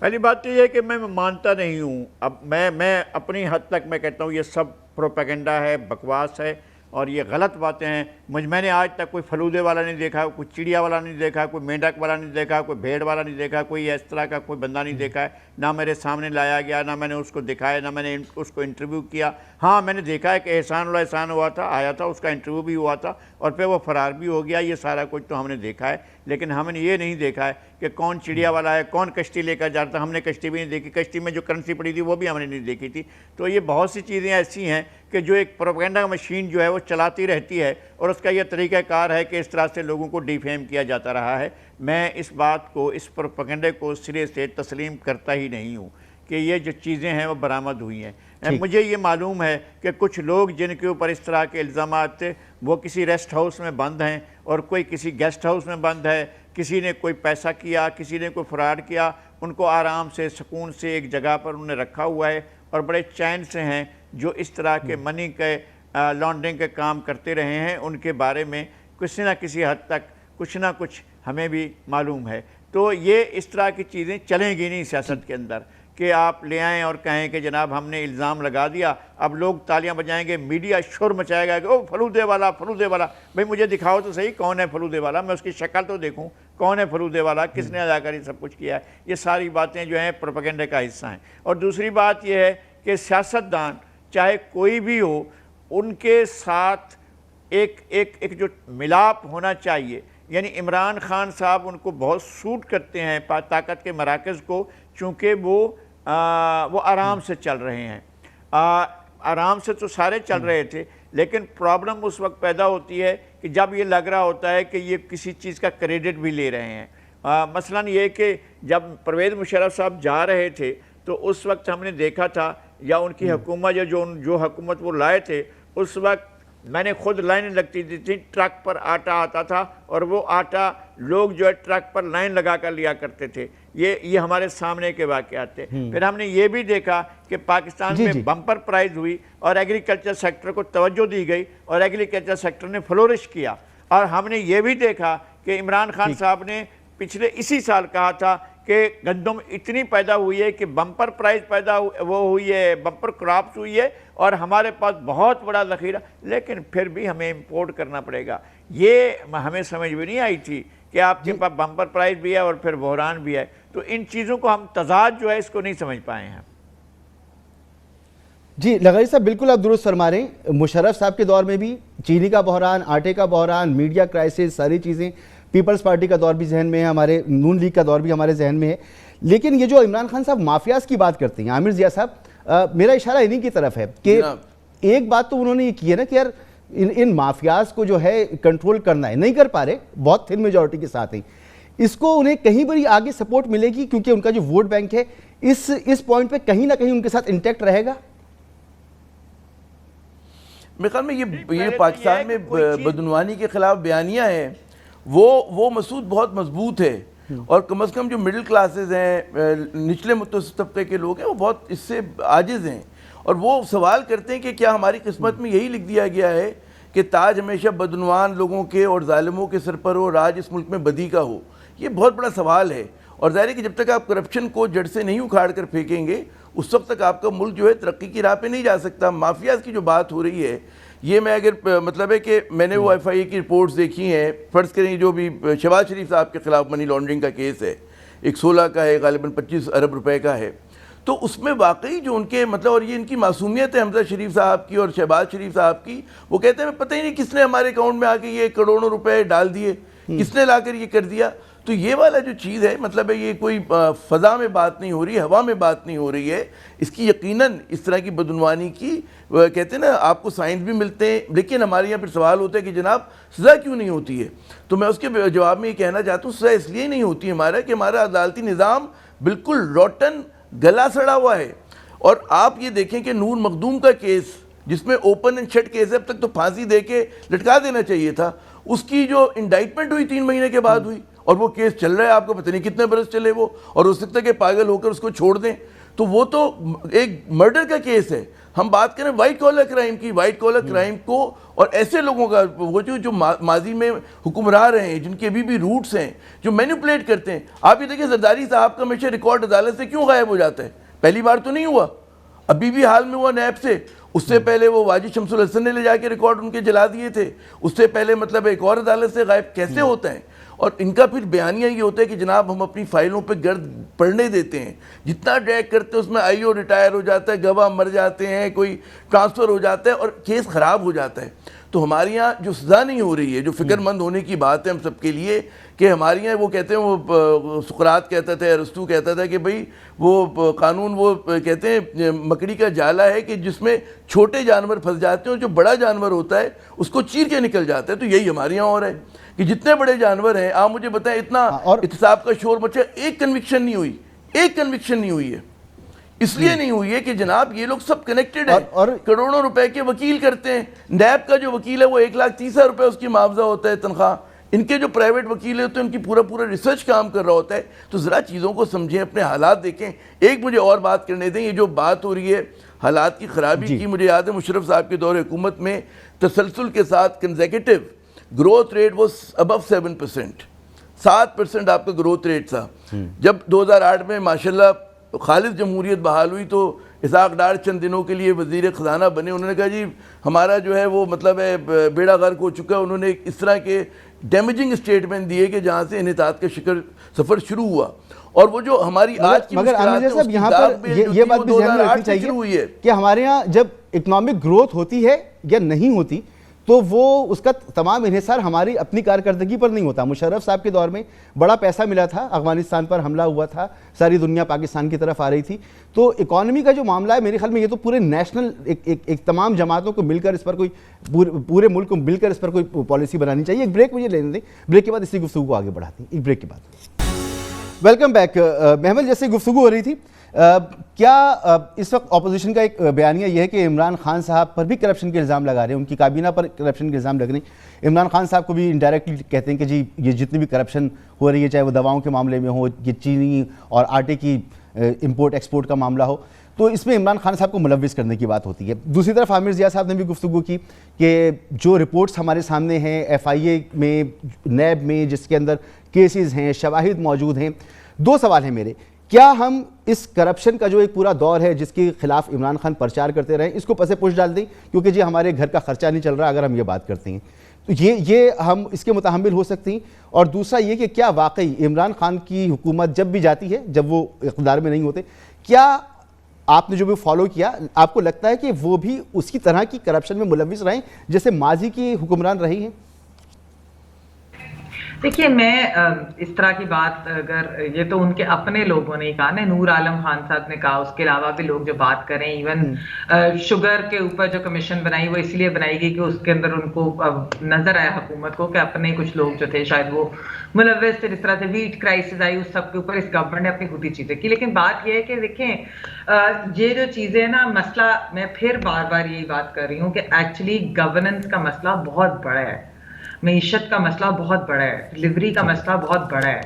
پہلی بات تو یہ ہے کہ میں مانتا نہیں ہوں. اب میں اپنی حد تک میں کہتا ہوں یہ سب پروپیگنڈا ہے، بکواس ہے اور یہ غلط باتیں ہیں. میں نے آج تک کوئی فلودے والا نہیں دیکھا، کوئی چڑیا والا نہیں دیکھا، کوئی مینڈک والا نہیں دیکھا، کوئی بھیڑ والا نہیں دیکھا، کوئی اس طرح کا کوئی بندہ نہیں دیکھا ہے. نہ میرے سامنے لایا گیا، نہ میں نے اس کو دکھایا، نہ میں نے اس کو انٹرویو کیا. ہاں میں نے دیکھا ہے کہ احسان ہوا تھا، آیا تھا، اس کا انٹرویو بھی ہوا تھا اور پھر وہ فرار بھی ہو گیا. یہ سارا کچھ تو ہم نے دیکھا ہے. لیکن ہم نے یہ نہیں دیکھا ہے کہ کون چڑیا والا ہے, کون کشتی لے کر جاتا. ہم نے کشتی بھی نہیں دیکھی, کشتی میں جو کرنسی پڑی تھی وہ بھی ہم نے نہیں دیکھی تھی. تو یہ بہت سی چیزیں ایسی ہیں کہ جو ایک پروپیگنڈا مشین جو ہے وہ چلاتی رہتی ہے, اور اس کا یہ طریقہ کار ہے کہ اس طرح سے لوگوں کو ڈیفیم کیا جاتا رہا ہے. میں اس بات کو, اس پروپیگنڈے کو سرے سے تسلیم کرتا ہی نہیں ہوں کہ یہ جو چیزیں ہیں وہ برآمد ہوئی ہیں. مجھے یہ معلوم ہے کہ کچھ لوگ جن کے اوپر اس طرح کے الزامات تھے وہ کسی ریسٹ ہاؤس میں بند ہیں, اور کوئی کسی گیسٹ ہاؤس میں بند ہے, کسی نے کوئی پیسہ کیا, کسی نے کوئی فراڈ کیا, ان کو آرام سے سکون سے ایک جگہ پر انہوں نے رکھا ہوا ہے, اور بڑے چین سے ہیں جو اس طرح کے منی کے لانڈرنگ کے کام کرتے رہے ہیں. ان کے بارے میں کسی نہ کسی حد تک کچھ نہ کچھ ہمیں بھی معلوم ہے. تو یہ اس طرح کی چیزیں چلیں گی نہیں سیاست کے اندر کہ آپ لے آئیں اور کہیں کہ جناب ہم نے الزام لگا دیا, اب لوگ تالیاں بجائیں گے, میڈیا شور مچائے گا کہ او فلودے والا فلودے والا. بھئی مجھے دکھاؤ تو صحیح کون ہے فلودے والا, میں اس کی شکل تو دیکھوں کون ہے فلودے والا, کس نے ادا کر یہ سب کچھ کیا ہے. یہ ساری باتیں جو ہیں پروپیگنڈے کا حصہ ہیں. اور دوسری بات یہ ہے کہ سیاستدان چاہے کوئی بھی ہو, ان کے ساتھ ایک جو ملاپ ہونا چاہیے. یعنی عمران خان صاحب ان کو بہت سوٹ کرتے ہیں طاقت کے مراکز کو, چونکہ وہ آرام سے چل رہے ہیں. آرام سے تو سارے چل رہے تھے, لیکن پرابلم اس وقت پیدا ہوتی ہے کہ جب یہ لگ رہا ہوتا ہے کہ یہ کسی چیز کا کریڈٹ بھی لے رہے ہیں. مثلاً یہ کہ جب پرویز مشرف صاحب جا رہے تھے تو اس وقت ہم نے دیکھا تھا, یا ان کی حکومت جو حکومت وہ لائے تھے, اس وقت میں نے خود لائن لگتی تھی, ٹرک پر آٹا آتا تھا اور وہ آٹا لوگ جو ہے ٹرک پر لائن لگا کر لیا کرتے تھے. یہ ہمارے سامنے کے واقعات تھے. پھر ہم نے یہ بھی دیکھا کہ پاکستان میں بمپر پرائز ہوئی اور ایگریکلچر سیکٹر کو توجہ دی گئی اور ایگریکلچر سیکٹر نے فلورش کیا. اور ہم نے یہ بھی دیکھا کہ عمران خان صاحب نے پچھلے اسی سال کہا تھا کہ گندم اتنی پیدا ہوئی ہے کہ بمپر پرائز ہوئی ہے, بمپر کراپس ہوئی ہے, اور ہمارے پاس بہت بڑا ذخیرہ, لیکن پھر بھی ہمیں امپورٹ کرنا پڑے گا. یہ ہمیں سمجھ بھی نہیں آئی تھی کہ آپ کے پاس بمپر پرائز بھی ہے اور پھر بحران بھی ہے. تو ان چیزوں کو ہم تضاد جو ہے اس کو نہیں سمجھ پائے ہیں. جی لغاری صاحب بالکل آپ درست فرما رہے ہیں. مشرف صاحب کے دور میں بھی چینی کا بحران, آٹے کا بحران, میڈیا کرائسس, ساری چیزیں, پیپلز پارٹی کا دور بھی ذہن میں ہے, ہمارے نون لیگ کا دور بھی ہمارے ذہن میں ہے. لیکن یہ جو عمران خان صاحب مافیاز کی بات کرتے ہیں, عامر ضیاء صاحب, میرا اشارہ انہی کی طرف ہے کہ ایک بات تو انہوں نے یہ کی ہے نا کہ یار ان مافیاز کو جو ہے کنٹرول کرنا ہے, نہیں کر پا رہے, بہت تھن میجورٹی کے ساتھ ہیں. اس کو انہیں کہیں بڑی آگے سپورٹ ملے گی کیونکہ ان کا جو ووٹ بینک ہے اس پوائنٹ پہ کہیں نہ کہیں ان کے ساتھ انٹیکٹ رہے گا. میرے خیال میں یہ پاکستان میں بدعنوانی کے خلاف بیانیاں ہیں, وہ مسعود بہت مضبوط ہے, اور کم از کم جو مڈل کلاسز ہیں, نچلے متوسط طبقے کے لوگ ہیں, وہ بہت اس سے عاجز ہیں. اور وہ سوال کرتے ہیں کہ کیا ہماری قسمت میں یہی لکھ دیا گیا ہے کہ تاج ہمیشہ بدعنوان لوگوں کے اور ظالموں کے سر پر ہو, راج اس ملک میں بدی کا ہو. یہ بہت بڑا سوال ہے, اور ظاہر ہے کہ جب تک آپ کرپشن کو جڑ سے نہیں اکھاڑ کر پھینکیں گے اس وقت تک آپ کا ملک جو ہے ترقی کی راہ پہ نہیں جا سکتا. مافیاز کی جو بات ہو رہی ہے, یہ میں اگر مطلب ہے کہ میں نے وہ ایف آئی اے کی رپورٹس دیکھی ہیں, فرض کریں جو بھی شہباز شریف صاحب کے خلاف منی لانڈرنگ کا کیس ہے, 16 کا ہے, غالباً 25 ارب روپے کا ہے, تو اس میں واقعی جو ان کے مطلب, اور یہ ان کی معصومیت ہے حمزہ شریف صاحب کی اور شہباز شریف صاحب کی, وہ کہتے ہیں پتہ ہی نہیں کس نے ہمارے اکاؤنٹ میں آ کے یہ کروڑوں روپے ڈال دیے, کس نے لا کر یہ کر دیا. تو یہ والا جو چیز ہے, مطلب ہے یہ کوئی فضا میں بات نہیں ہو رہی, ہوا میں بات نہیں ہو رہی ہے. اس کی یقیناً اس طرح کی بدعنوانی کی کہتے ہیں نا آپ کو سائنس بھی ملتے ہیں, لیکن ہمارے یہاں پھر سوال ہوتا ہے کہ جناب سزا کیوں نہیں ہوتی ہے. تو میں اس کے جواب میں یہ کہنا چاہتا ہوں, سزا اس لیے نہیں ہوتی ہمارا کہ ہمارا عدالتی نظام بالکل روٹن گلا سڑا ہوا ہے. اور آپ یہ دیکھیں کہ نور مخدوم کا کیس جس میں اوپن اینڈ شٹ کیس ہے, اب تک تو پھانسی دے کے لٹکا دینا چاہیے تھا, اس کی جو انڈائٹمنٹ ہوئی 3 مہینے کے بعد ہوئی, اور وہ کیس چل رہا ہے, آپ کو پتہ نہیں کتنے برس چلے وہ, اور ہو سکتا ہے کہ پاگل ہو کر اس کو چھوڑ دیں. تو وہ تو ایک مرڈر کا کیس ہے. ہم بات کریں وائٹ کالر کرائم کی, وائٹ کالر کرائم کو اور ایسے لوگوں کا, وہ جو ماضی میں حکمراں رہے ہیں, جن کے ابھی بھی روٹس ہیں, جو مینیپولیٹ کرتے ہیں. آپ یہ دیکھیں زرداری صاحب کا ہمیشہ ریکارڈ عدالت سے کیوں غائب ہو جاتا ہے, پہلی بار تو نہیں ہوا, ابھی بھی حال میں ہوا نیب سے, اس سے پہلے وہ واجد شمس الحسن نے لے جا کے ریکارڈ ان کے جلا دیے تھے, اس سے پہلے مطلب ایک اور عدالت سے غائب کیسے ہوتا ہے. اور ان کا پھر بیانیہ یہ ہوتا ہے کہ جناب ہم اپنی فائلوں پہ گرد پڑھنے دیتے ہیں, جتنا ڈریگ کرتے ہیں اس میں آئی او ریٹائر ہو جاتا ہے, گواہ مر جاتے ہیں, کوئی ٹرانسفر ہو جاتا ہے اور کیس خراب ہو جاتا ہے. تو ہمارے یہاں جو سزا نہیں ہو رہی ہے، جو فکر مند ہونے کی بات ہے ہم سب کے لیے، کہ ہمارے یہاں وہ کہتے ہیں، وہ سقراط کہتا تھا، ارسطو کہتا تھا کہ بھئی وہ قانون، وہ کہتے ہیں مکڑی کا جالا ہے کہ جس میں چھوٹے جانور پھنس جاتے ہیں اور جو بڑا جانور ہوتا ہے اس کو چیر کے نکل جاتا ہے. تو یہی ہمارے یہاں اور ہے کہ جتنے بڑے جانور ہیں، آپ مجھے بتائیں اتنا احتساب کا شور مچا، ایک کنوکشن نہیں ہوئی، ایک کنوکشن نہیں ہوئی ہے. اس لیے نہیں ہوئی ہے کہ جناب یہ لوگ سب کنیکٹڈ ہیں اور کروڑوں روپے کے وکیل کرتے ہیں. نیب کا جو وکیل ہے وہ 1,30,000 روپے اس کی معاوضہ ہوتا ہے تنخواہ. ان کے جو پرائیویٹ وکیل ہوتے ہیں ان کی پورا ریسرچ کام کر رہا ہوتا ہے. تو ذرا چیزوں کو سمجھیں، اپنے حالات دیکھیں. ایک مجھے اور بات کرنے دیں، یہ جو بات ہو رہی ہے حالات کی خرابی کی، مجھے یاد ہے مشرف صاحب کے دور حکومت میں تسلسل کے ساتھ کنزیکٹیو گروتھ ریٹ وہ ابو 7%، 7% آپ کا گروتھ ریٹ تھا. جب 2008 میں ماشاءاللہ خالص جمہوریت بحال ہوئی تو اسحاق ڈار چند دنوں کے لیے وزیر خزانہ بنے. انہوں نے کہا جی ہمارا جو ہے وہ مطلب ہے بیڑا غرق ہو چکا ہے. انہوں نے اس طرح کے ڈیمیجنگ اسٹیٹمنٹ دیے کہ جہاں سے انحطاط کا سفر شروع ہوا. اور وہ جو ہماری آج کی مگر عامر صاحب یہاں پر یہ بات بھی ذہن میں رکھنی چاہیے کہ ہمارے ہاں جب اکنامک گروتھ ہوتی ہے یا نہیں ہوتی تو وہ اس کا تمام انحصار ہماری اپنی کارکردگی پر نہیں ہوتا. مشرف صاحب کے دور میں بڑا پیسہ ملا تھا، افغانستان پر حملہ ہوا تھا، ساری دنیا پاکستان کی طرف آ رہی تھی. تو اکانومی کا جو معاملہ ہے میرے خیال میں یہ تو پورے نیشنل ایک تمام جماعتوں کو مل کر اس پر کوئی، پورے ملک کو مل کر اس پر کوئی پالیسی بنانی چاہیے. ایک بریک مجھے لینے دیں، بریک کے بعد اسی گفتگو کو آگے بڑھاتے ہیں. ایک بریک کے بعد ویلکم بیک. محمل، جیسے گفتگو ہو رہی تھی، کیا اس وقت اپوزیشن کا ایک بیانیہ یہ ہے کہ عمران خان صاحب پر بھی کرپشن کے الزام لگا رہے ہیں، ان کی کابینہ پر کرپشن کے الزام لگ رہے ہیں. عمران خان صاحب کو بھی انڈائریکٹلی کہتے ہیں کہ جی یہ جتنی بھی کرپشن ہو رہی ہے، چاہے وہ دواؤں کے معاملے میں ہو، یہ چینی اور آٹے کی امپورٹ ایکسپورٹ کا معاملہ ہو، تو اس میں عمران خان صاحب کو ملوث کرنے کی بات ہوتی ہے. دوسری طرف عامر ضیاء صاحب نے بھی گفتگو کی کہ جو رپورٹس ہمارے سامنے ہیں ایف آئی اے میں، نیب میں، جس کے اندر کیسز ہیں، شواہد موجود ہیں. دو سوال ہیں میرے. کیا ہم اس کرپشن کا جو ایک پورا دور ہے جس کے خلاف عمران خان پرچار کرتے رہے، اس کو پسے پوش ڈال دیں کیونکہ جی ہمارے گھر کا خرچہ نہیں چل رہا، اگر ہم یہ بات کرتے ہیں تو یہ ہم اس کے متحمل ہو سکتے ہیں؟ اور دوسرا یہ کہ کیا واقعی عمران خان کی حکومت جب بھی جاتی ہے، جب وہ اقتدار میں نہیں ہوتے، کیا آپ نے جو بھی فالو کیا، آپ کو لگتا ہے کہ وہ بھی اسی طرح کی کرپشن میں ملوث رہیں جیسے ماضی کی حکمران رہی ہیں؟ دیکھیے، میں اس طرح کی بات، اگر یہ تو ان کے اپنے لوگوں نے کہا نا، نور عالم خان صاحب نے کہا، اس کے علاوہ بھی لوگ جو بات کریں، ایون شوگر کے اوپر جو کمیشن بنائی وہ اس لیے بنائی گئی کہ اس کے اندر ان کو نظر آیا حکومت کو کہ اپنے کچھ لوگ جو تھے شاید وہ ملوث تھے. جس طرح سے ویٹ کرائسس آئی، اس سب کے اوپر اس گورنمنٹ نے اپنی خود ہی چیزیں کی. لیکن بات یہ ہے کہ دیکھیں یہ جو چیزیں نا، مسئلہ میں پھر بار بار یہی بات کر رہی ہوں کہ ایکچولی گورننس کا مسئلہ بہت بڑا ہے، معیشت کا مسئلہ بہت بڑا ہے، ڈلیوری کا مسئلہ بہت بڑا ہے.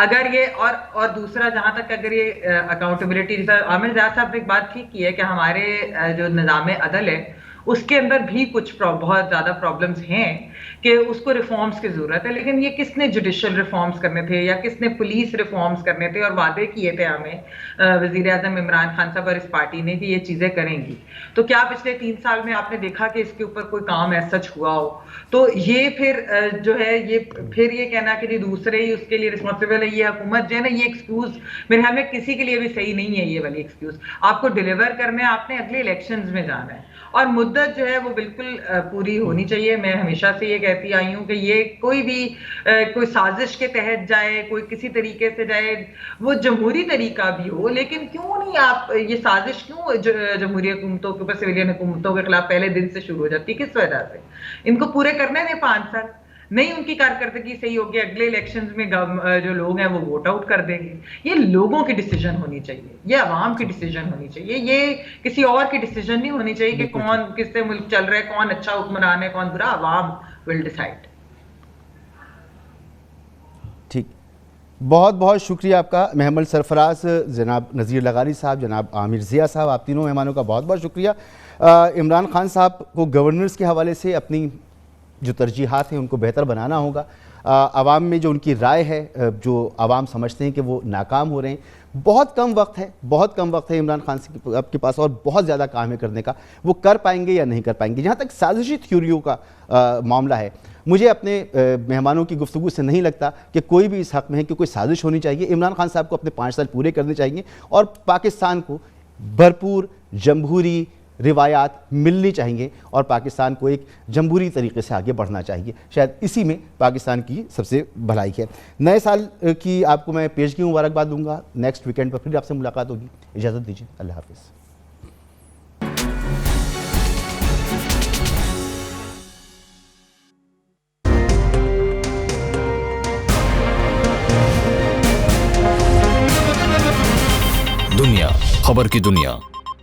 اگر یہ اور دوسرا جہاں تک اگر یہ اکاؤنٹیبلٹی، جیسا عامر ضیاء صاحب نے ایک بات ٹھیک کی ہے کہ ہمارے جو نظام عدل ہے اس کے اندر بھی کچھ بہت زیادہ پرابلمز ہیں کہ اس کو ریفارمز کی ضرورت ہے. لیکن یہ کس نے جوڈیشل ریفارمز کرنے تھے یا کس نے پولیس ریفارمز کرنے تھے، اور وعدے کیے تھے ہمیں وزیر اعظم عمران خان صاحب اور اس پارٹی نے کہ یہ چیزیں کریں گی. تو کیا پچھلے 3 سال میں آپ نے دیکھا کہ اس کے اوپر کوئی کام ایسا سچ ہوا ہو؟ تو یہ پھر جو ہے یہ کہنا کہ جی دوسرے ہی اس کے لیے رسپانسبل ہے، یہ حکومت جو ہے نا، یہ ایکسکیوز میرے خیال میں کسی کے لیے بھی صحیح نہیں ہے. یہ والی ایکسکیوز آپ کو ڈیلیور کرنا ہے، آپ نے اگلے الیکشنز میں جانا ہے اور مدت جو ہے وہ بالکل پوری ہونی چاہیے. میں ہمیشہ سے یہ کہتی آئی ہوں کہ یہ کوئی بھی کوئی سازش کے تحت جائے، کوئی کسی طریقے سے جائے، وہ جمہوری طریقہ بھی ہو، لیکن کیوں نہیں آپ یہ سازش کیوں جمہوری حکومتوں کے اوپر، سویلین حکومتوں کے خلاف پہلے دن سے شروع ہو جاتی؟ کس وجہ سے؟ ان کو پورے کرنے دیں 5 سال، نہیں ان کی کارکردگی صحیح ہوگی، اگلے الیکشنز میں جو لوگ ہیں وہ ووٹ آؤٹ کر دیں گے. یہ لوگوں کی ڈیسیجن ہونی چاہیے، یہ عوام کی ڈیسیجن ہونی چاہیے، یہ کسی اور کی ڈیسیجن نہیں ہونی چاہیے کہ کون کس سے ملک چل رہا ہے، کون اچھا حکمران ہے، کون برا. عوام ول ڈیسائیڈ. ٹھیک، بہت بہت شکریہ آپ کا محمل سرفراز، جناب نذیر لغاری صاحب، جناب عامر ضیاء صاحب، آپ تینوں مہمانوں کا بہت بہت شکریہ. عمران خان صاحب کو گورننس کے حوالے سے اپنی جو ترجیحات ہیں ان کو بہتر بنانا ہوگا. عوام میں جو ان کی رائے ہے، جو عوام سمجھتے ہیں کہ وہ ناکام ہو رہے ہیں، بہت کم وقت ہے عمران خان صاحب کے پاس اور بہت زیادہ کام ہے کرنے کا. وہ کر پائیں گے یا نہیں کر پائیں گے؟ جہاں تک سازشی تھیوریوں کا معاملہ ہے، مجھے اپنے مہمانوں کی گفتگو سے نہیں لگتا کہ کوئی بھی اس حق میں ہے کہ کوئی سازش ہونی چاہیے. عمران خان صاحب کو اپنے 5 سال پورے کرنے چاہیے اور پاکستان کو بھرپور جمہوری روایات ملنی چاہیے اور پاکستان کو ایک جمہوری طریقے سے آگے بڑھنا چاہیے. شاید اسی میں پاکستان کی سب سے بھلائی ہے. نئے سال کی آپ کو میں پیشگی مبارکباد دوں گا. نیکسٹ ویکینڈ پر پھر آپ سے ملاقات ہوگی. اجازت دیجیے. اللہ حافظ. دنیا خبر کی دنیا